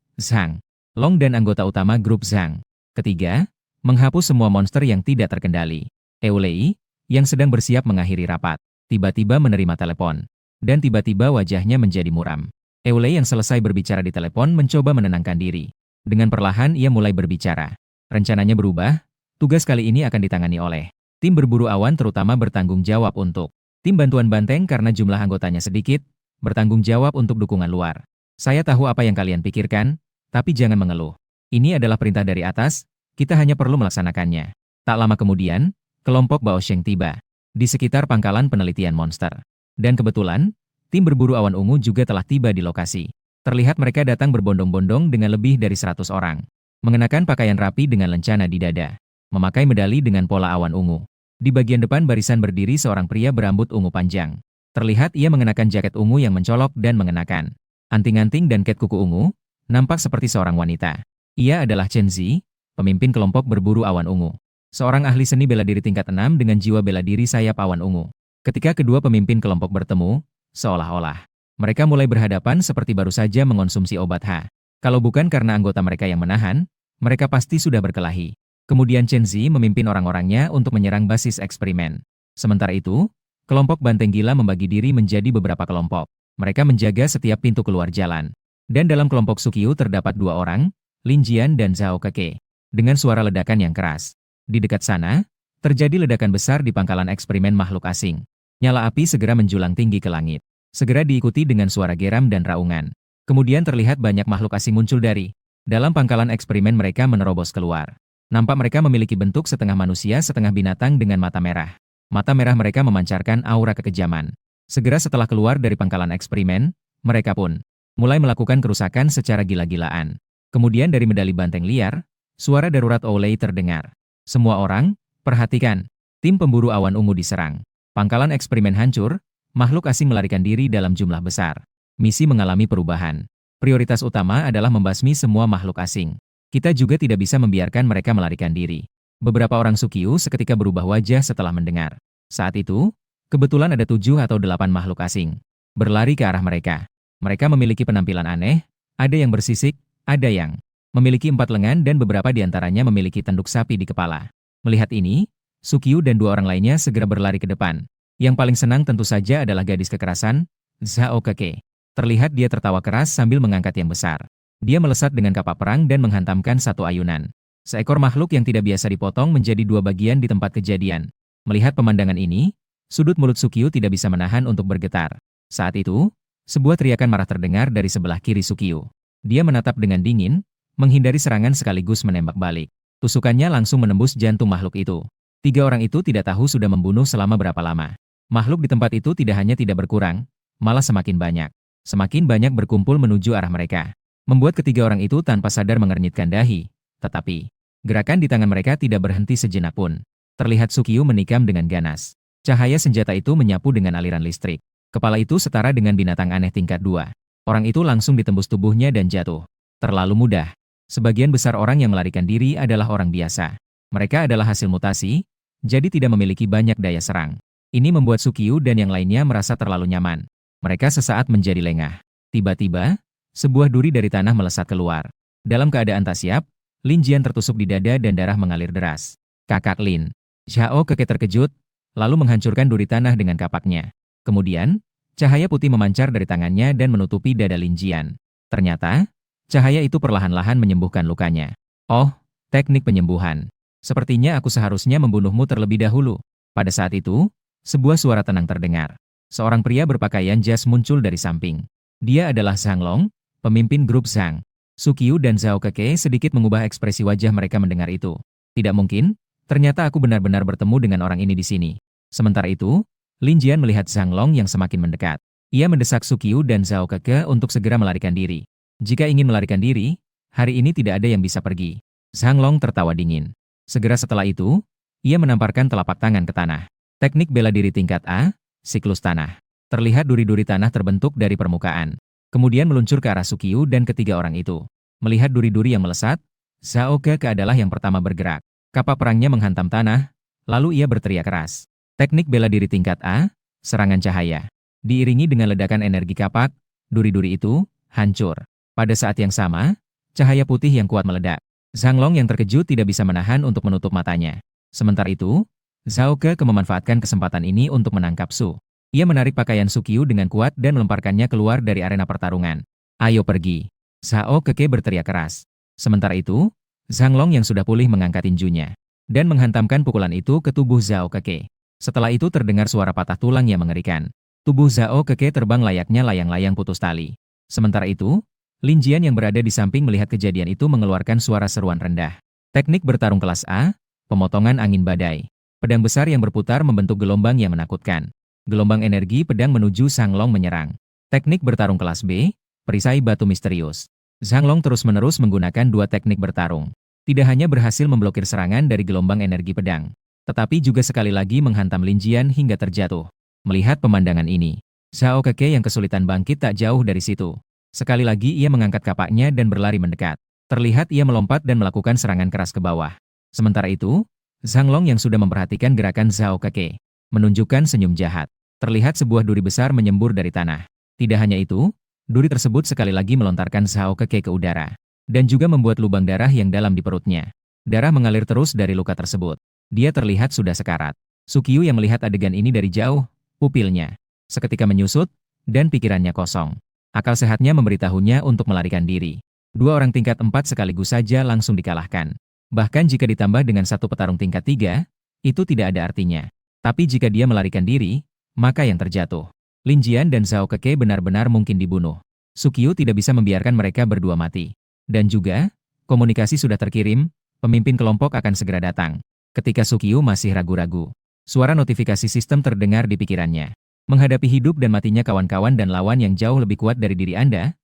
Long dan anggota utama grup Zhang. Ketiga, menghapus semua monster yang tidak terkendali. Eulei, yang sedang bersiap mengakhiri rapat, tiba-tiba menerima telepon. Dan tiba-tiba wajahnya menjadi muram. Eulei yang selesai berbicara di telepon mencoba menenangkan diri. Dengan perlahan ia mulai berbicara. Rencananya berubah, tugas kali ini akan ditangani oleh tim berburu awan terutama bertanggung jawab untuk tim bantuan banteng karena jumlah anggotanya sedikit, bertanggung jawab untuk dukungan luar. Saya tahu apa yang kalian pikirkan, tapi jangan mengeluh. Ini adalah perintah dari atas, kita hanya perlu melaksanakannya. Tak lama kemudian, kelompok Bao Sheng tiba di sekitar pangkalan penelitian monster. Dan kebetulan, tim berburu awan ungu juga telah tiba di lokasi. Terlihat mereka datang berbondong-bondong dengan lebih dari 100 orang. Mengenakan pakaian rapi dengan lencana di dada. Memakai medali dengan pola awan ungu. Di bagian depan barisan berdiri seorang pria berambut ungu panjang. Terlihat ia mengenakan jaket ungu yang mencolok dan mengenakan anting-anting dan ket kuku ungu, nampak seperti seorang wanita. Ia adalah Chen Zi, pemimpin kelompok berburu awan ungu. Seorang ahli seni bela diri tingkat 6 dengan jiwa bela diri sayap awan ungu. Ketika kedua pemimpin kelompok bertemu, seolah-olah mereka mulai berhadapan seperti baru saja mengonsumsi obat H. Kalau bukan karena anggota mereka yang menahan, mereka pasti sudah berkelahi. Kemudian Chen Zi memimpin orang-orangnya untuk menyerang basis eksperimen. Sementara itu, kelompok banteng gila membagi diri menjadi beberapa kelompok. Mereka menjaga setiap pintu keluar jalan. Dan dalam kelompok Sukyu terdapat 2 orang, Lin Jian dan Zhao Keke, dengan suara ledakan yang keras. Di dekat sana, terjadi ledakan besar di pangkalan eksperimen makhluk asing. Nyala api segera menjulang tinggi ke langit. Segera diikuti dengan suara geram dan raungan. Kemudian terlihat banyak makhluk asing muncul dari dalam pangkalan eksperimen mereka menerobos keluar. Nampak mereka memiliki bentuk setengah manusia setengah binatang dengan mata merah. Mata merah mereka memancarkan aura kekejaman. Segera setelah keluar dari pangkalan eksperimen, mereka pun mulai melakukan kerusakan secara gila-gilaan. Kemudian dari medali banteng liar, suara darurat Olei terdengar. Semua orang, perhatikan, tim pemburu awan ungu diserang. Pangkalan eksperimen hancur, makhluk asing melarikan diri dalam jumlah besar. Misi mengalami perubahan. Prioritas utama adalah membasmi semua makhluk asing. Kita juga tidak bisa membiarkan mereka melarikan diri. Beberapa orang Sukyu seketika berubah wajah setelah mendengar. Saat itu, kebetulan ada 7 atau 8 makhluk asing berlari ke arah mereka. Mereka memiliki penampilan aneh, ada yang bersisik, ada yang memiliki 4 lengan dan beberapa di antaranya memiliki tanduk sapi di kepala. Melihat ini, Sukyu dan 2 orang lainnya segera berlari ke depan. Yang paling senang tentu saja adalah gadis kekerasan, Zhao Keke. Terlihat dia tertawa keras sambil mengangkat yang besar. Dia melesat dengan kapak perang dan menghantamkan satu ayunan. Seekor makhluk yang tidak biasa dipotong menjadi 2 bagian di tempat kejadian. Melihat pemandangan ini, sudut mulut Sukyu tidak bisa menahan untuk bergetar. Saat itu, sebuah teriakan marah terdengar dari sebelah kiri Sukyu. Dia menatap dengan dingin, menghindari serangan sekaligus menembak balik. Tusukannya langsung menembus jantung makhluk itu. 3 orang itu tidak tahu sudah membunuh selama berapa lama. Makhluk di tempat itu tidak hanya tidak berkurang, malah semakin banyak. Semakin banyak berkumpul menuju arah mereka. Membuat ketiga orang itu tanpa sadar mengernyitkan dahi. Tetapi, gerakan di tangan mereka tidak berhenti sejenak pun. Terlihat Sukyu menikam dengan ganas. Cahaya senjata itu menyapu dengan aliran listrik. Kepala itu setara dengan binatang aneh tingkat 2. Orang itu langsung ditembus tubuhnya dan jatuh. Terlalu mudah. Sebagian besar orang yang melarikan diri adalah orang biasa. Mereka adalah hasil mutasi, jadi tidak memiliki banyak daya serang. Ini membuat Sukyu dan yang lainnya merasa terlalu nyaman. Mereka sesaat menjadi lengah. Tiba-tiba, sebuah duri dari tanah melesat keluar. Dalam keadaan tak siap, Lin Jian tertusuk di dada dan darah mengalir deras. Kakak Lin. Zhao Keke terkejut, lalu menghancurkan duri tanah dengan kapaknya. Kemudian, cahaya putih memancar dari tangannya dan menutupi dada Lin Jian. Ternyata, cahaya itu perlahan-lahan menyembuhkan lukanya. Oh, teknik penyembuhan. Sepertinya aku seharusnya membunuhmu terlebih dahulu. Pada saat itu, sebuah suara tenang terdengar. Seorang pria berpakaian jas muncul dari samping. Dia adalah Zhang Long, pemimpin grup Zhang. Sukyu dan Zhao Keke sedikit mengubah ekspresi wajah mereka mendengar itu. Tidak mungkin, ternyata aku benar-benar bertemu dengan orang ini di sini. Sementara itu, Lin Jian melihat Zhang Long yang semakin mendekat. Ia mendesak Sukyu dan Zhao Keke untuk segera melarikan diri. Jika ingin melarikan diri, hari ini tidak ada yang bisa pergi. Zhang Long tertawa dingin. Segera setelah itu, ia menamparkan telapak tangan ke tanah. Teknik bela diri tingkat A, siklus tanah. Terlihat duri-duri tanah terbentuk dari permukaan. Kemudian meluncur ke arah Sukyu dan ketiga orang itu. Melihat duri-duri yang melesat, Zhao Keke adalah yang pertama bergerak. Kapak perangnya menghantam tanah, lalu ia berteriak keras. Teknik bela diri tingkat A, serangan cahaya. Diiringi dengan ledakan energi kapak, duri-duri itu hancur. Pada saat yang sama, cahaya putih yang kuat meledak. Zhang Long yang terkejut tidak bisa menahan untuk menutup matanya. Sementara itu, Zhao Keke memanfaatkan kesempatan ini untuk menangkap Su. Ia menarik pakaian Sukyu dengan kuat dan melemparkannya keluar dari arena pertarungan. Ayo pergi. Zhao Keke berteriak keras. Sementara itu, Zhang Long yang sudah pulih mengangkat tinjunya dan menghantamkan pukulan itu ke tubuh Zhao Keke. Setelah itu terdengar suara patah tulang yang mengerikan. Tubuh Zhao Keke terbang layaknya layang-layang putus tali. Sementara itu, Lin Jian yang berada di samping melihat kejadian itu mengeluarkan suara seruan rendah. Teknik bertarung kelas A, pemotongan angin badai. Pedang besar yang berputar membentuk gelombang yang menakutkan. Gelombang energi pedang menuju Zhang Long menyerang. Teknik bertarung kelas B, perisai batu misterius. Zhang Long terus-menerus menggunakan 2 teknik bertarung. Tidak hanya berhasil memblokir serangan dari gelombang energi pedang, tetapi juga sekali lagi menghantam Lin Jian hingga terjatuh. Melihat pemandangan ini, Zhao Keke yang kesulitan bangkit tak jauh dari situ. Sekali lagi ia mengangkat kapaknya dan berlari mendekat. Terlihat ia melompat dan melakukan serangan keras ke bawah. Sementara itu, Zhang Long yang sudah memperhatikan gerakan Zhao Keke, menunjukkan senyum jahat. Terlihat sebuah duri besar menyembur dari tanah. Tidak hanya itu, duri tersebut sekali lagi melontarkan Zhao Keke ke udara, dan juga membuat lubang darah yang dalam di perutnya. Darah mengalir terus dari luka tersebut. Dia terlihat sudah sekarat. Sukyu yang melihat adegan ini dari jauh, pupilnya seketika menyusut, dan pikirannya kosong. Akal sehatnya memberitahunya untuk melarikan diri. 2 orang tingkat 4 sekaligus saja langsung dikalahkan. Bahkan jika ditambah dengan 1 petarung tingkat 3, itu tidak ada artinya. Tapi jika dia melarikan diri, maka yang terjatuh Lin Jian dan Zhao Keke benar-benar mungkin dibunuh. Sukyu tidak bisa membiarkan mereka berdua mati. Dan juga, komunikasi sudah terkirim, pemimpin kelompok akan segera datang. Ketika Sukyu masih ragu-ragu, suara notifikasi sistem terdengar di pikirannya. Menghadapi hidup dan matinya kawan-kawan dan lawan yang jauh lebih kuat dari diri Anda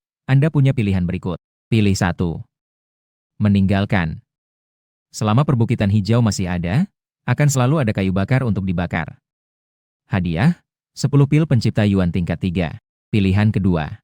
punya pilihan berikut. Pilih 1. Meninggalkan. Selama perbukitan hijau masih ada, akan selalu ada kayu bakar untuk dibakar. Hadiah, 10 pil pencipta Yuan tingkat 3. Pilihan kedua.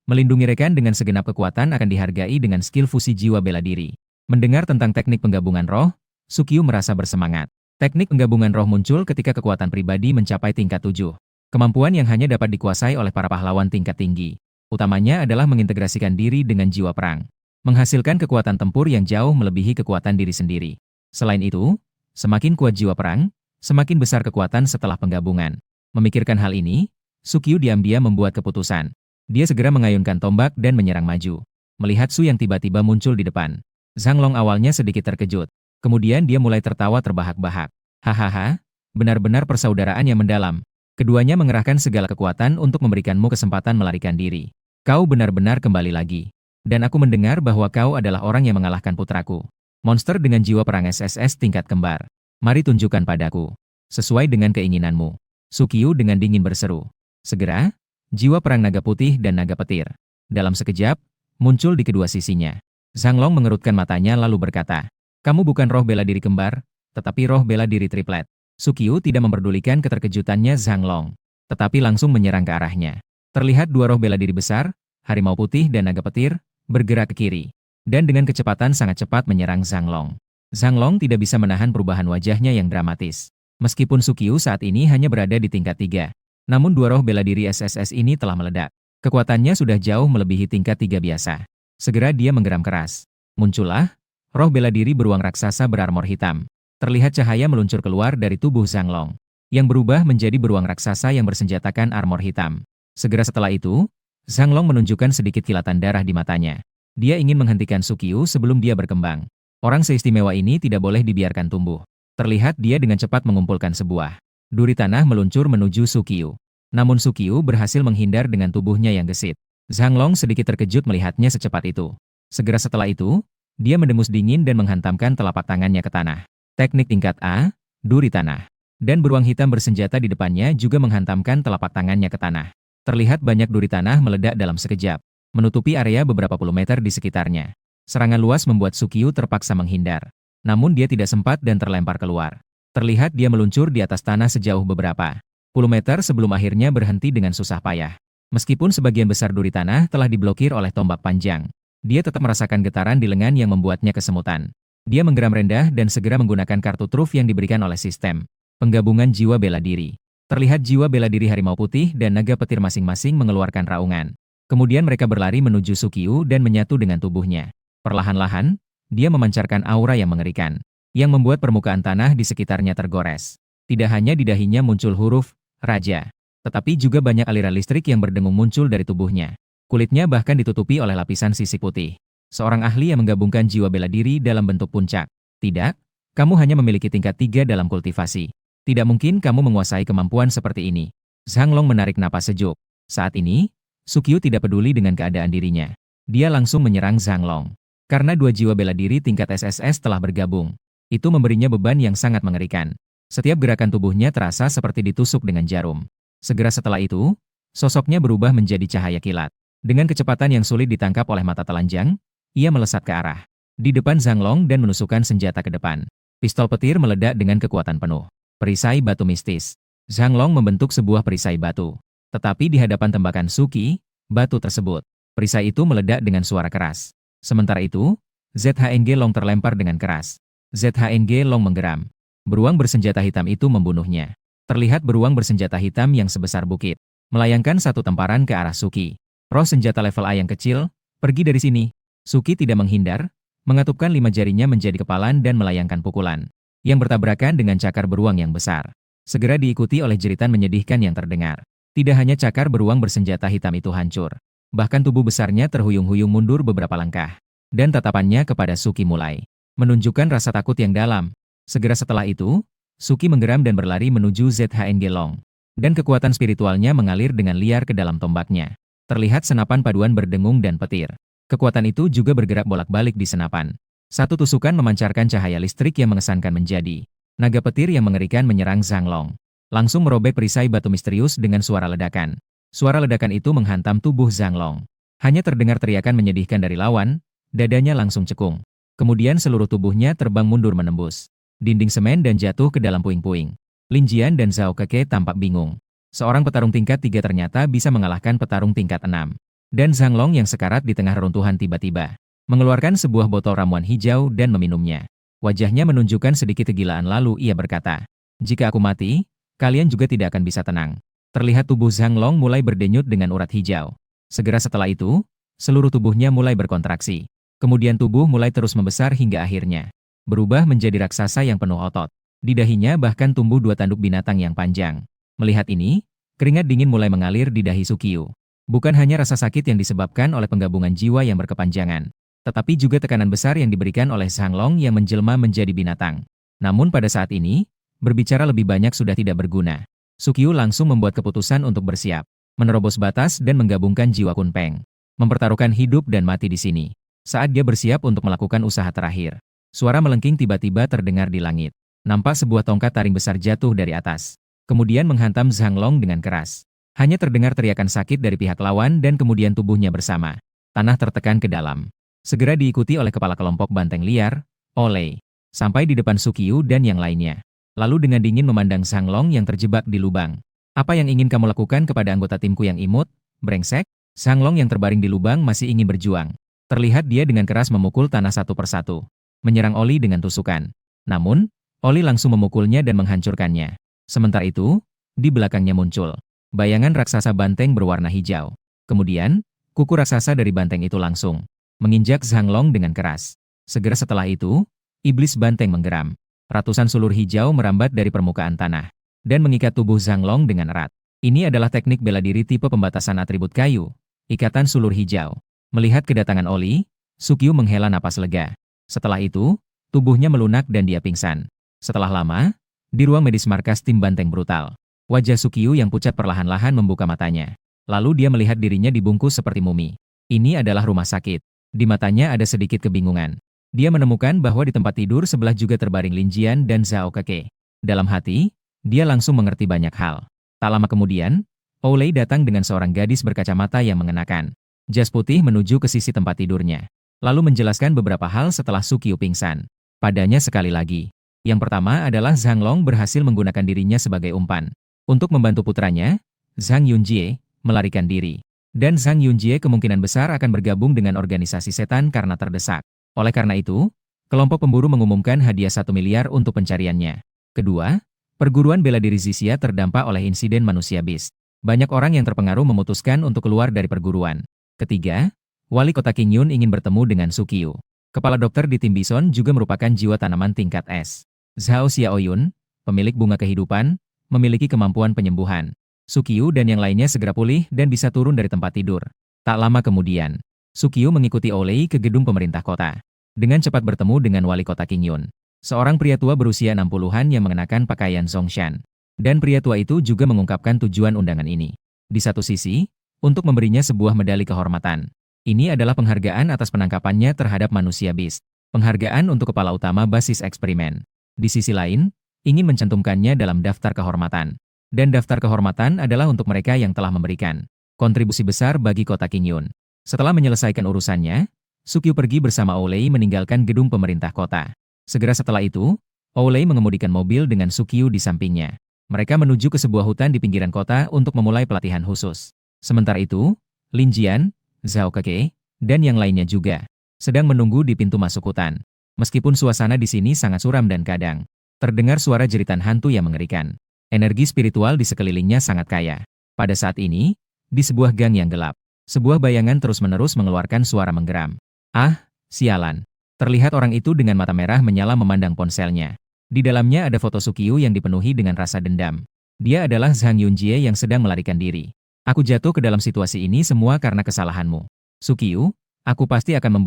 Melindungi rekan dengan segenap kekuatan akan dihargai dengan skill fusi jiwa bela diri. Mendengar tentang teknik penggabungan roh, Sukyu merasa bersemangat. Teknik penggabungan roh muncul ketika kekuatan pribadi mencapai tingkat 7. Kemampuan yang hanya dapat dikuasai oleh para pahlawan tingkat tinggi. Utamanya adalah mengintegrasikan diri dengan jiwa perang. Menghasilkan kekuatan tempur yang jauh melebihi kekuatan diri sendiri. Selain itu, semakin kuat jiwa perang, semakin besar kekuatan setelah penggabungan. Memikirkan hal ini, Sukyu diam-diam membuat keputusan. Dia segera mengayunkan tombak dan menyerang maju. Melihat Su yang tiba-tiba muncul di depan. Zhang Long awalnya sedikit terkejut. Kemudian dia mulai tertawa terbahak-bahak. Hahaha, benar-benar persaudaraan yang mendalam. Keduanya mengerahkan segala kekuatan untuk memberikanmu kesempatan melarikan diri. Kau benar-benar kembali lagi. Dan aku mendengar bahwa kau adalah orang yang mengalahkan putraku. Monster dengan jiwa perang SSS tingkat kembar. Mari tunjukkan padaku. Sesuai dengan keinginanmu. Sukyu dengan dingin berseru. Segera, jiwa perang naga putih dan naga petir. Dalam sekejap, muncul di kedua sisinya. Zhang Long mengerutkan matanya lalu berkata, kamu bukan roh bela diri kembar, tetapi roh bela diri triplet. Sukyu tidak memperdulikan keterkejutannya Zhang Long, tetapi langsung menyerang ke arahnya. Terlihat dua roh bela diri besar, harimau putih dan naga petir, bergerak ke kiri. Dan dengan kecepatan sangat cepat menyerang Zhang Long. Zhang Long tidak bisa menahan perubahan wajahnya yang dramatis. Meskipun Sukyu saat ini hanya berada di tingkat 3. Namun dua roh bela diri SSS ini telah meledak. Kekuatannya sudah jauh melebihi tingkat 3 biasa. Segera dia menggeram keras. Muncullah, roh bela diri beruang raksasa berarmor hitam. Terlihat cahaya meluncur keluar dari tubuh Zhang Long. Yang berubah menjadi beruang raksasa yang bersenjatakan armor hitam. Segera setelah itu, Zhang Long menunjukkan sedikit kilatan darah di matanya. Dia ingin menghentikan Sukyu sebelum dia berkembang. Orang seistimewa ini tidak boleh dibiarkan tumbuh. Terlihat dia dengan cepat mengumpulkan sebuah duri tanah meluncur menuju Sukyu. Namun Sukyu berhasil menghindar dengan tubuhnya yang gesit. Zhang Long sedikit terkejut melihatnya secepat itu. Segera setelah itu, dia mendengus dingin dan menghantamkan telapak tangannya ke tanah. Teknik tingkat A, duri tanah. Dan beruang hitam bersenjata di depannya juga menghantamkan telapak tangannya ke tanah. Terlihat banyak duri tanah meledak dalam sekejap, menutupi area beberapa puluh meter di sekitarnya. Serangan luas membuat Sukyu terpaksa menghindar. Namun dia tidak sempat dan terlempar keluar. Terlihat dia meluncur di atas tanah sejauh beberapa puluh meter sebelum akhirnya berhenti dengan susah payah. Meskipun sebagian besar duri tanah telah diblokir oleh tombak panjang, dia tetap merasakan getaran di lengan yang membuatnya kesemutan. Dia menggeram rendah dan segera menggunakan kartu truf yang diberikan oleh sistem penggabungan jiwa bela diri. Terlihat jiwa bela diri harimau putih dan naga petir masing-masing mengeluarkan raungan. Kemudian mereka berlari menuju Sukyu dan menyatu dengan tubuhnya. Perlahan-lahan, dia memancarkan aura yang mengerikan, yang membuat permukaan tanah di sekitarnya tergores. Tidak hanya di dahinya muncul huruf Raja, tetapi juga banyak aliran listrik yang berdengung muncul dari tubuhnya. Kulitnya bahkan ditutupi oleh lapisan sisik putih. Seorang ahli yang menggabungkan jiwa bela diri dalam bentuk puncak. Tidak, kamu hanya memiliki tingkat 3 dalam kultivasi. Tidak mungkin kamu menguasai kemampuan seperti ini. Zhang Long menarik napas sejuk. Saat ini, Sukyu tidak peduli dengan keadaan dirinya. Dia langsung menyerang Zhang Long. Karena dua jiwa bela diri tingkat SSS telah bergabung. Itu memberinya beban yang sangat mengerikan. Setiap gerakan tubuhnya terasa seperti ditusuk dengan jarum. Segera setelah itu, sosoknya berubah menjadi cahaya kilat. Dengan kecepatan yang sulit ditangkap oleh mata telanjang, ia melesat ke arah di depan Zhang Long dan menusukkan senjata ke depan. Pistol petir meledak dengan kekuatan penuh. Perisai batu mistis. Zhang Long membentuk sebuah perisai batu. Tetapi di hadapan tembakan Sukyu, batu tersebut, perisai itu meledak dengan suara keras. Sementara itu, ZHNG Long terlempar dengan keras. ZHNG Long menggeram. Beruang bersenjata hitam itu membunuhnya. Terlihat beruang bersenjata hitam yang sebesar bukit, melayangkan satu temparan ke arah Sukyu. Roh senjata level A yang kecil, pergi dari sini. Sukyu tidak menghindar, mengatupkan 5 jarinya menjadi kepalan dan melayangkan pukulan yang bertabrakan dengan cakar beruang yang besar. Segera diikuti oleh jeritan menyedihkan yang terdengar. Tidak hanya cakar beruang bersenjata hitam itu hancur, bahkan tubuh besarnya terhuyung-huyung mundur beberapa langkah. Dan tatapannya kepada Sukyu mulai menunjukkan rasa takut yang dalam. Segera setelah itu, Sukyu menggeram dan berlari menuju ZHNG Long. Dan kekuatan spiritualnya mengalir dengan liar ke dalam tombaknya. Terlihat senapan paduan berdengung dan petir. Kekuatan itu juga bergerak bolak-balik di senapan. Satu tusukan memancarkan cahaya listrik yang mengesankan menjadi naga petir yang mengerikan menyerang Zhang Long. Langsung merobek perisai batu misterius dengan suara ledakan. Suara ledakan itu menghantam tubuh Zhang Long. Hanya terdengar teriakan menyedihkan dari lawan, dadanya langsung cekung. Kemudian seluruh tubuhnya terbang mundur menembus dinding semen dan jatuh ke dalam puing-puing. Lin Jian dan Zhao Keke tampak bingung. Seorang petarung tingkat 3 ternyata bisa mengalahkan petarung tingkat 6. Dan Zhang Long yang sekarat di tengah reruntuhan tiba-tiba mengeluarkan sebuah botol ramuan hijau dan meminumnya. Wajahnya menunjukkan sedikit kegilaan lalu ia berkata, "Jika aku mati, kalian juga tidak akan bisa tenang." Terlihat tubuh Zhang Long mulai berdenyut dengan urat hijau. Segera setelah itu, seluruh tubuhnya mulai berkontraksi. Kemudian tubuh mulai terus membesar hingga akhirnya berubah menjadi raksasa yang penuh otot. Di dahinya bahkan tumbuh 2 tanduk binatang yang panjang. Melihat ini, keringat dingin mulai mengalir di dahi Sukyu. Bukan hanya rasa sakit yang disebabkan oleh penggabungan jiwa yang berkepanjangan, tetapi juga tekanan besar yang diberikan oleh Zhang Long yang menjelma menjadi binatang. Namun pada saat ini, berbicara lebih banyak sudah tidak berguna. Sukyu langsung membuat keputusan untuk bersiap, menerobos batas dan menggabungkan jiwa Kunpeng. Mempertaruhkan hidup dan mati di sini. Saat dia bersiap untuk melakukan usaha terakhir, suara melengking tiba-tiba terdengar di langit. Nampak sebuah tongkat taring besar jatuh dari atas, kemudian menghantam Zhang Long dengan keras. Hanya terdengar teriakan sakit dari pihak lawan dan kemudian tubuhnya bersama tanah tertekan ke dalam. Segera diikuti oleh kepala kelompok banteng liar, Olei, sampai di depan Sukyu dan yang lainnya. Lalu dengan dingin memandang Zhang Long yang terjebak di lubang. Apa yang ingin kamu lakukan kepada anggota timku yang imut, brengsek? Zhang Long yang terbaring di lubang masih ingin berjuang. Terlihat dia dengan keras memukul tanah satu persatu, menyerang Oli dengan tusukan. Namun, Oli langsung memukulnya dan menghancurkannya. Sementara itu, di belakangnya muncul bayangan raksasa banteng berwarna hijau. Kemudian, kuku raksasa dari banteng itu langsung menginjak Zhang Long dengan keras. Segera setelah itu, iblis banteng menggeram. Ratusan sulur hijau merambat dari permukaan tanah dan mengikat tubuh Zhang Long dengan erat. Ini adalah teknik bela diri tipe pembatasan atribut kayu, ikatan sulur hijau. Melihat kedatangan Oli, Sukyu menghela napas lega. Setelah itu, tubuhnya melunak dan dia pingsan. Setelah lama, di ruang medis markas tim banteng brutal, wajah Sukyu yang pucat perlahan-lahan membuka matanya. Lalu dia melihat dirinya dibungkus seperti mumi. Ini adalah rumah sakit. Di matanya ada sedikit kebingungan. Dia menemukan bahwa di tempat tidur sebelah juga terbaring Lin Jian dan Zhao Keke. Dalam hati, dia langsung mengerti banyak hal. Tak lama kemudian, Olei datang dengan seorang gadis berkacamata yang mengenakan jas putih menuju ke sisi tempat tidurnya. Lalu menjelaskan beberapa hal setelah Sukyu pingsan. Padanya sekali lagi. Yang pertama adalah Zhang Long berhasil menggunakan dirinya sebagai umpan untuk membantu putranya, Zhang Yunjie, melarikan diri. Dan Zhang Yunjie kemungkinan besar akan bergabung dengan organisasi setan karena terdesak. Oleh karena itu, kelompok pemburu mengumumkan hadiah 1 miliar untuk pencariannya. Kedua, perguruan bela diri Zixia terdampak oleh insiden manusia Beast. Banyak orang yang terpengaruh memutuskan untuk keluar dari perguruan. Ketiga, wali kota Qingyun ingin bertemu dengan Sukyu. Kepala dokter di tim Bison juga merupakan jiwa tanaman tingkat S. Zhao Xiaoyun, pemilik bunga kehidupan, memiliki kemampuan penyembuhan. Sukyu dan yang lainnya segera pulih dan bisa turun dari tempat tidur. Tak lama kemudian, Sukyu mengikuti Olei ke gedung pemerintah kota. Dengan cepat bertemu dengan wali kota Qingyun, seorang pria tua berusia 60-an yang mengenakan pakaian Zongshan. Dan pria tua itu juga mengungkapkan tujuan undangan ini. Di satu sisi, untuk memberinya sebuah medali kehormatan. Ini adalah penghargaan atas penangkapannya terhadap manusia Beast. Penghargaan untuk kepala utama basis eksperimen. Di sisi lain, ingin mencantumkannya dalam daftar kehormatan. Dan daftar kehormatan adalah untuk mereka yang telah memberikan kontribusi besar bagi kota Qingyun. Setelah menyelesaikan urusannya, Sukyu pergi bersama Olei meninggalkan gedung pemerintah kota. Segera setelah itu, Olei mengemudikan mobil dengan Sukyu di sampingnya. Mereka menuju ke sebuah hutan di pinggiran kota untuk memulai pelatihan khusus. Sementara itu, Lin Jian, Zhao Keke, dan yang lainnya juga sedang menunggu di pintu masuk hutan. Meskipun suasana di sini sangat suram dan kadang terdengar suara jeritan hantu yang mengerikan. Energi spiritual di sekelilingnya sangat kaya. Pada saat ini, di sebuah gang yang gelap, sebuah bayangan terus-menerus mengeluarkan suara menggeram. Ah, sialan. Terlihat orang itu dengan mata merah menyala memandang ponselnya. Di dalamnya ada foto Sukyu yang dipenuhi dengan rasa dendam. Dia adalah Zhang Yunjie yang sedang melarikan diri. Aku jatuh ke dalam situasi ini semua karena kesalahanmu. Sukyu, aku pasti akan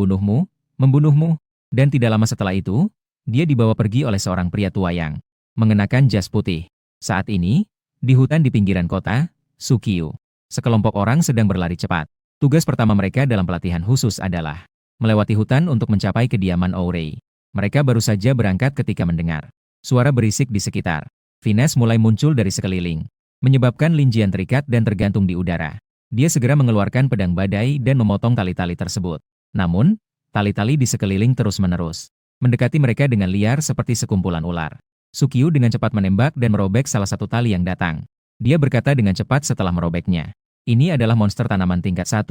membunuhmu. Dan tidak lama setelah itu, dia dibawa pergi oleh seorang pria tua yang mengenakan jas putih. Saat ini, di hutan di pinggiran kota, Sukyu, sekelompok orang sedang berlari cepat. Tugas pertama mereka dalam pelatihan khusus adalah melewati hutan untuk mencapai kediaman Olei. Mereka baru saja berangkat ketika mendengar suara berisik di sekitar. Vines mulai muncul dari sekeliling, menyebabkan Lin Jian terikat dan tergantung di udara. Dia segera mengeluarkan pedang badai dan memotong tali-tali tersebut. Namun, tali-tali di sekeliling terus-menerus mendekati mereka dengan liar seperti sekumpulan ular. Sukyu dengan cepat menembak dan merobek salah satu tali yang datang. Dia berkata dengan cepat setelah merobeknya. Ini adalah monster tanaman tingkat 1,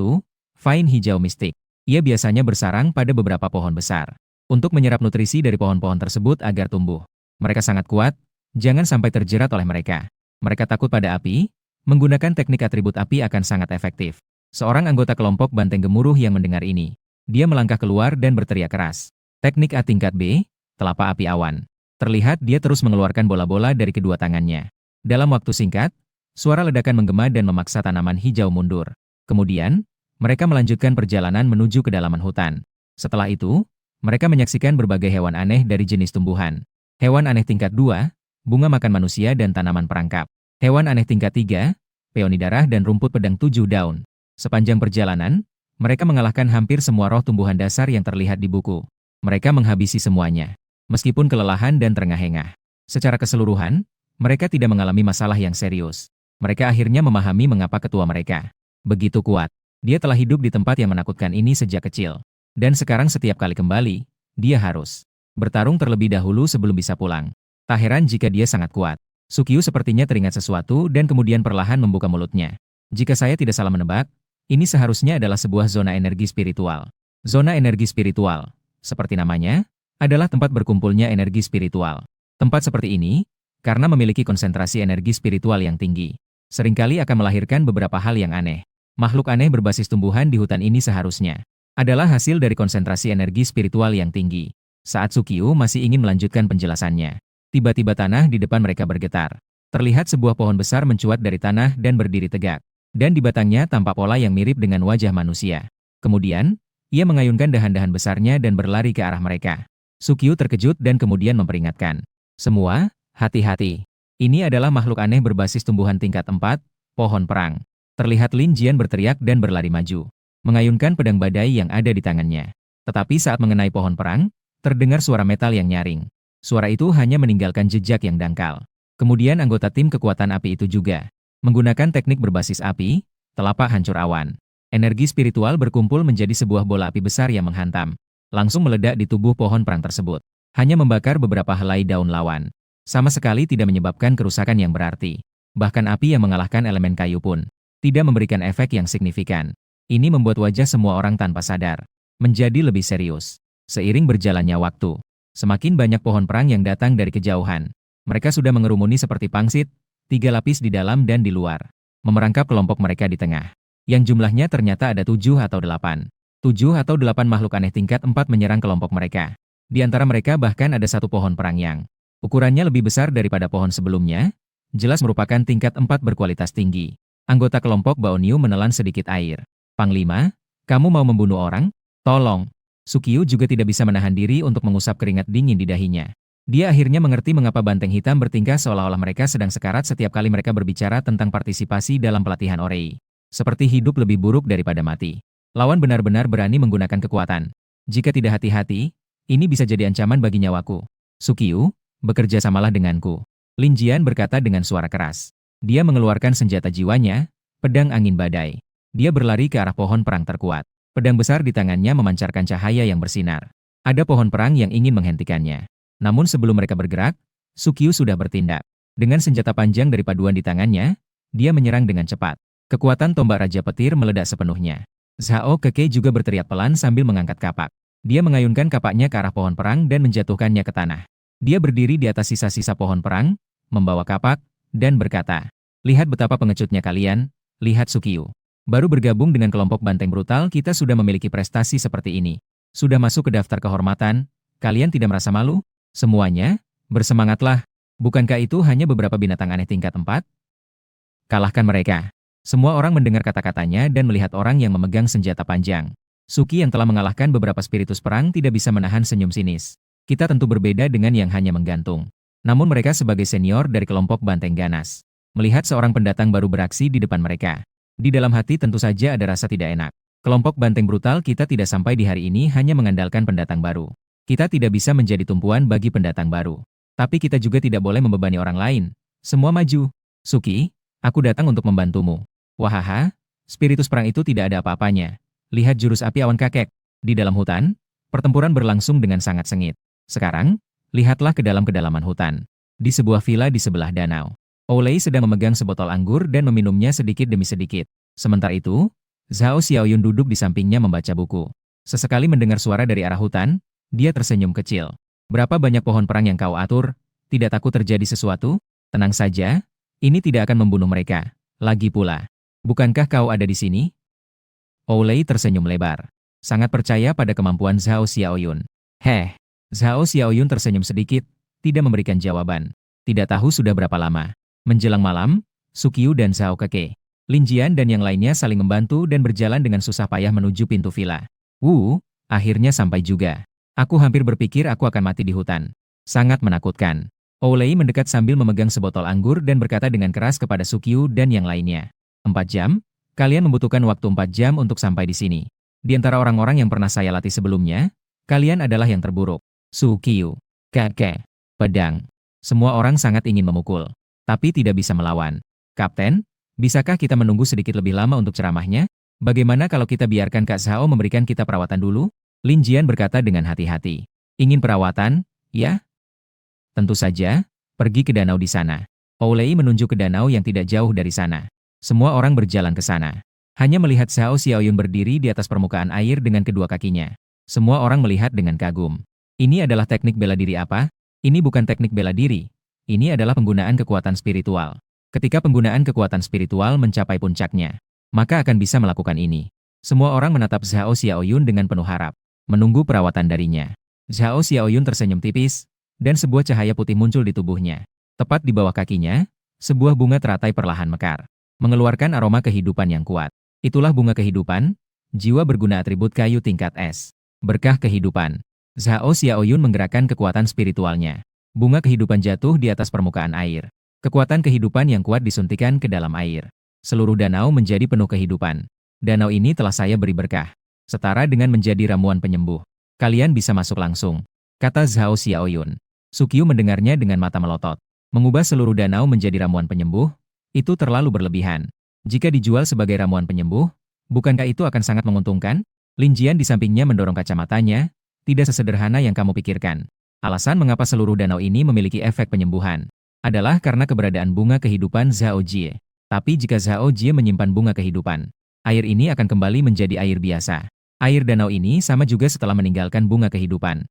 Vine hijau mistik. Ia biasanya bersarang pada beberapa pohon besar untuk menyerap nutrisi dari pohon-pohon tersebut agar tumbuh. Mereka sangat kuat, jangan sampai terjerat oleh mereka. Mereka takut pada api, Menggunakan teknik atribut api akan sangat efektif. Seorang anggota kelompok banteng gemuruh yang mendengar ini. Dia melangkah keluar dan berteriak keras. Teknik A tingkat B, telapak api awan. Terlihat dia terus mengeluarkan bola-bola dari kedua tangannya. Dalam waktu singkat, suara ledakan menggema dan memaksa tanaman hijau mundur. Kemudian, mereka melanjutkan perjalanan menuju kedalaman hutan. Setelah itu, mereka menyaksikan berbagai hewan aneh dari jenis tumbuhan. Hewan aneh tingkat 2, bunga makan manusia dan tanaman perangkap. Hewan aneh tingkat 3, peoni darah dan rumput pedang 7 daun. Sepanjang perjalanan, mereka mengalahkan hampir semua roh tumbuhan dasar yang terlihat di buku. Mereka menghabisi semuanya, meskipun kelelahan dan terengah-engah. Secara keseluruhan, mereka tidak mengalami masalah yang serius. Mereka akhirnya memahami mengapa ketua mereka begitu kuat. Dia telah hidup di tempat yang menakutkan ini sejak kecil. Dan sekarang setiap kali kembali, dia harus bertarung terlebih dahulu sebelum bisa pulang. Tak heran jika dia sangat kuat. Sukyu sepertinya teringat sesuatu dan kemudian perlahan membuka mulutnya. Jika saya tidak salah menebak, ini seharusnya adalah sebuah zona energi spiritual. Zona energi spiritual, seperti namanya, adalah tempat berkumpulnya energi spiritual. Tempat seperti ini, karena memiliki konsentrasi energi spiritual yang tinggi, seringkali akan melahirkan beberapa hal yang aneh. Makhluk aneh berbasis tumbuhan di hutan ini seharusnya adalah hasil dari konsentrasi energi spiritual yang tinggi. Saat Sukyu masih ingin melanjutkan penjelasannya, tiba-tiba tanah di depan mereka bergetar. Terlihat sebuah pohon besar mencuat dari tanah dan berdiri tegak. Dan di batangnya tampak pola yang mirip dengan wajah manusia. Kemudian, ia mengayunkan dahan-dahan besarnya dan berlari ke arah mereka. Sukyu terkejut dan kemudian memperingatkan. Semua, hati-hati. Ini adalah makhluk aneh berbasis tumbuhan tingkat 4, pohon perang. Terlihat Lin Jian berteriak dan berlari maju, mengayunkan pedang badai yang ada di tangannya. Tetapi saat mengenai pohon perang, terdengar suara metal yang nyaring. Suara itu hanya meninggalkan jejak yang dangkal. Kemudian anggota tim kekuatan api itu juga menggunakan teknik berbasis api, telapak hancur awan. Energi spiritual berkumpul menjadi sebuah bola api besar yang menghantam. Langsung meledak di tubuh pohon perang tersebut. Hanya membakar beberapa helai daun lawan. Sama sekali tidak menyebabkan kerusakan yang berarti. Bahkan api yang mengalahkan elemen kayu pun tidak memberikan efek yang signifikan. Ini membuat wajah semua orang tanpa sadar menjadi lebih serius. Seiring berjalannya waktu, semakin banyak pohon perang yang datang dari kejauhan. Mereka sudah mengerumuni seperti pangsit, 3 lapis di dalam dan di luar, memerangkap kelompok mereka di tengah. Yang jumlahnya ternyata ada 7 atau 8. 7 atau 8 makhluk aneh tingkat 4 menyerang kelompok mereka. Di antara mereka bahkan ada satu pohon perang yang ukurannya lebih besar daripada pohon sebelumnya, jelas merupakan tingkat 4 berkualitas tinggi. Anggota kelompok Baoniu menelan sedikit air. Panglima, kamu mau membunuh orang? Tolong. Sukyu juga tidak bisa menahan diri untuk mengusap keringat dingin di dahinya. Dia akhirnya mengerti mengapa banteng hitam bertingkah seolah-olah mereka sedang sekarat setiap kali mereka berbicara tentang partisipasi dalam pelatihan Orei. Seperti hidup lebih buruk daripada mati. Lawan benar-benar berani menggunakan kekuatan. Jika tidak hati-hati, ini bisa jadi ancaman bagi nyawaku. Sukyu, bekerja samalah denganku. Lin Jian berkata dengan suara keras. Dia mengeluarkan senjata jiwanya, pedang angin badai. Dia berlari ke arah pohon perang terkuat. Pedang besar di tangannya memancarkan cahaya yang bersinar. Ada pohon perang yang ingin menghentikannya. Namun sebelum mereka bergerak, Sukyu sudah bertindak. Dengan senjata panjang dari paduan di tangannya, dia menyerang dengan cepat. Kekuatan tombak Raja Petir meledak sepenuhnya. Zhao Keke juga berteriak pelan sambil mengangkat kapak. Dia mengayunkan kapaknya ke arah pohon perang dan menjatuhkannya ke tanah. Dia berdiri di atas sisa-sisa pohon perang, membawa kapak, dan berkata, "Lihat betapa pengecutnya kalian, lihat Sukyu. Baru bergabung dengan kelompok banteng brutal kita sudah memiliki prestasi seperti ini. Sudah masuk ke daftar kehormatan, kalian tidak merasa malu? Semuanya, bersemangatlah. Bukankah itu hanya beberapa binatang aneh tingkat 4? Kalahkan mereka." Semua orang mendengar kata-katanya dan melihat orang yang memegang senjata panjang. Suki yang telah mengalahkan beberapa spiritus perang tidak bisa menahan senyum sinis. Kita tentu berbeda dengan yang hanya menggantung. Namun mereka sebagai senior dari kelompok banteng ganas. Melihat seorang pendatang baru beraksi di depan mereka. Di dalam hati tentu saja ada rasa tidak enak. Kelompok banteng brutal kita tidak sampai di hari ini hanya mengandalkan pendatang baru. Kita tidak bisa menjadi tumpuan bagi pendatang baru. Tapi kita juga tidak boleh membebani orang lain. Semua maju. Suki, aku datang untuk membantumu. Wahaha, spiritus perang itu tidak ada apa-apanya. Lihat jurus api awan kakek. Di dalam hutan, pertempuran berlangsung dengan sangat sengit. Sekarang, lihatlah ke dalam kedalaman hutan. Di sebuah villa di sebelah danau. Olei sedang memegang sebotol anggur dan meminumnya sedikit demi sedikit. Sementara itu, Zhao Xiaoyun duduk di sampingnya membaca buku. Sesekali mendengar suara dari arah hutan, dia tersenyum kecil. Berapa banyak pohon perang yang kau atur? Tidak takut terjadi sesuatu? Tenang saja, ini tidak akan membunuh mereka. Lagi pula, bukankah kau ada di sini? Oulei tersenyum lebar. Sangat percaya pada kemampuan Zhao Xiaoyun. Zhao Xiaoyun tersenyum sedikit, tidak memberikan jawaban. Tidak tahu sudah berapa lama. Menjelang malam, Suqiu dan Zhao Keke, Lin Jian dan yang lainnya saling membantu dan berjalan dengan susah payah menuju pintu villa. Akhirnya sampai juga. Aku hampir berpikir aku akan mati di hutan. Sangat menakutkan. Oulei mendekat sambil memegang sebotol anggur dan berkata dengan keras kepada Suqiu dan yang lainnya. 4 jam? Kalian membutuhkan waktu 4 jam untuk sampai di sini. Di antara orang-orang yang pernah saya latih sebelumnya, kalian adalah yang terburuk. Suqiu, kakek, pedang. Semua orang sangat ingin memukul, tapi tidak bisa melawan. Kapten, bisakah kita menunggu sedikit lebih lama untuk ceramahnya? Bagaimana kalau kita biarkan Kak Zhao memberikan kita perawatan dulu? Lin Jian berkata dengan hati-hati. Ingin perawatan, ya? Tentu saja, pergi ke danau di sana. Oulei menunjuk ke danau yang tidak jauh dari sana. Semua orang berjalan ke sana. Hanya melihat Zhao Xiaoyun berdiri di atas permukaan air dengan kedua kakinya. Semua orang melihat dengan kagum. Ini adalah teknik bela diri apa? Ini bukan teknik bela diri. Ini adalah penggunaan kekuatan spiritual. Ketika penggunaan kekuatan spiritual mencapai puncaknya, maka akan bisa melakukan ini. Semua orang menatap Zhao Xiaoyun dengan penuh harap, menunggu perawatan darinya. Zhao Xiaoyun tersenyum tipis, dan sebuah cahaya putih muncul di tubuhnya. Tepat di bawah kakinya, sebuah bunga teratai perlahan mekar, mengeluarkan aroma kehidupan yang kuat. Itulah bunga kehidupan, jiwa berguna atribut kayu tingkat S. Berkah kehidupan. Zhao Xiaoyun menggerakkan kekuatan spiritualnya. Bunga kehidupan jatuh di atas permukaan air. Kekuatan kehidupan yang kuat disuntikan ke dalam air. Seluruh danau menjadi penuh kehidupan. Danau ini telah saya beri berkah. Setara dengan menjadi ramuan penyembuh. Kalian bisa masuk langsung, kata Zhao Xiaoyun. Suqiu mendengarnya dengan mata melotot. Mengubah seluruh danau menjadi ramuan penyembuh, itu terlalu berlebihan. Jika dijual sebagai ramuan penyembuh, bukankah itu akan sangat menguntungkan? Lin Jian di sampingnya mendorong kacamatanya. Tidak sesederhana yang kamu pikirkan. Alasan mengapa seluruh danau ini memiliki efek penyembuhan adalah karena keberadaan bunga kehidupan Zhao Jie. Tapi jika Zhao Jie menyimpan bunga kehidupan, air ini akan kembali menjadi air biasa. Air danau ini sama juga setelah meninggalkan bunga kehidupan.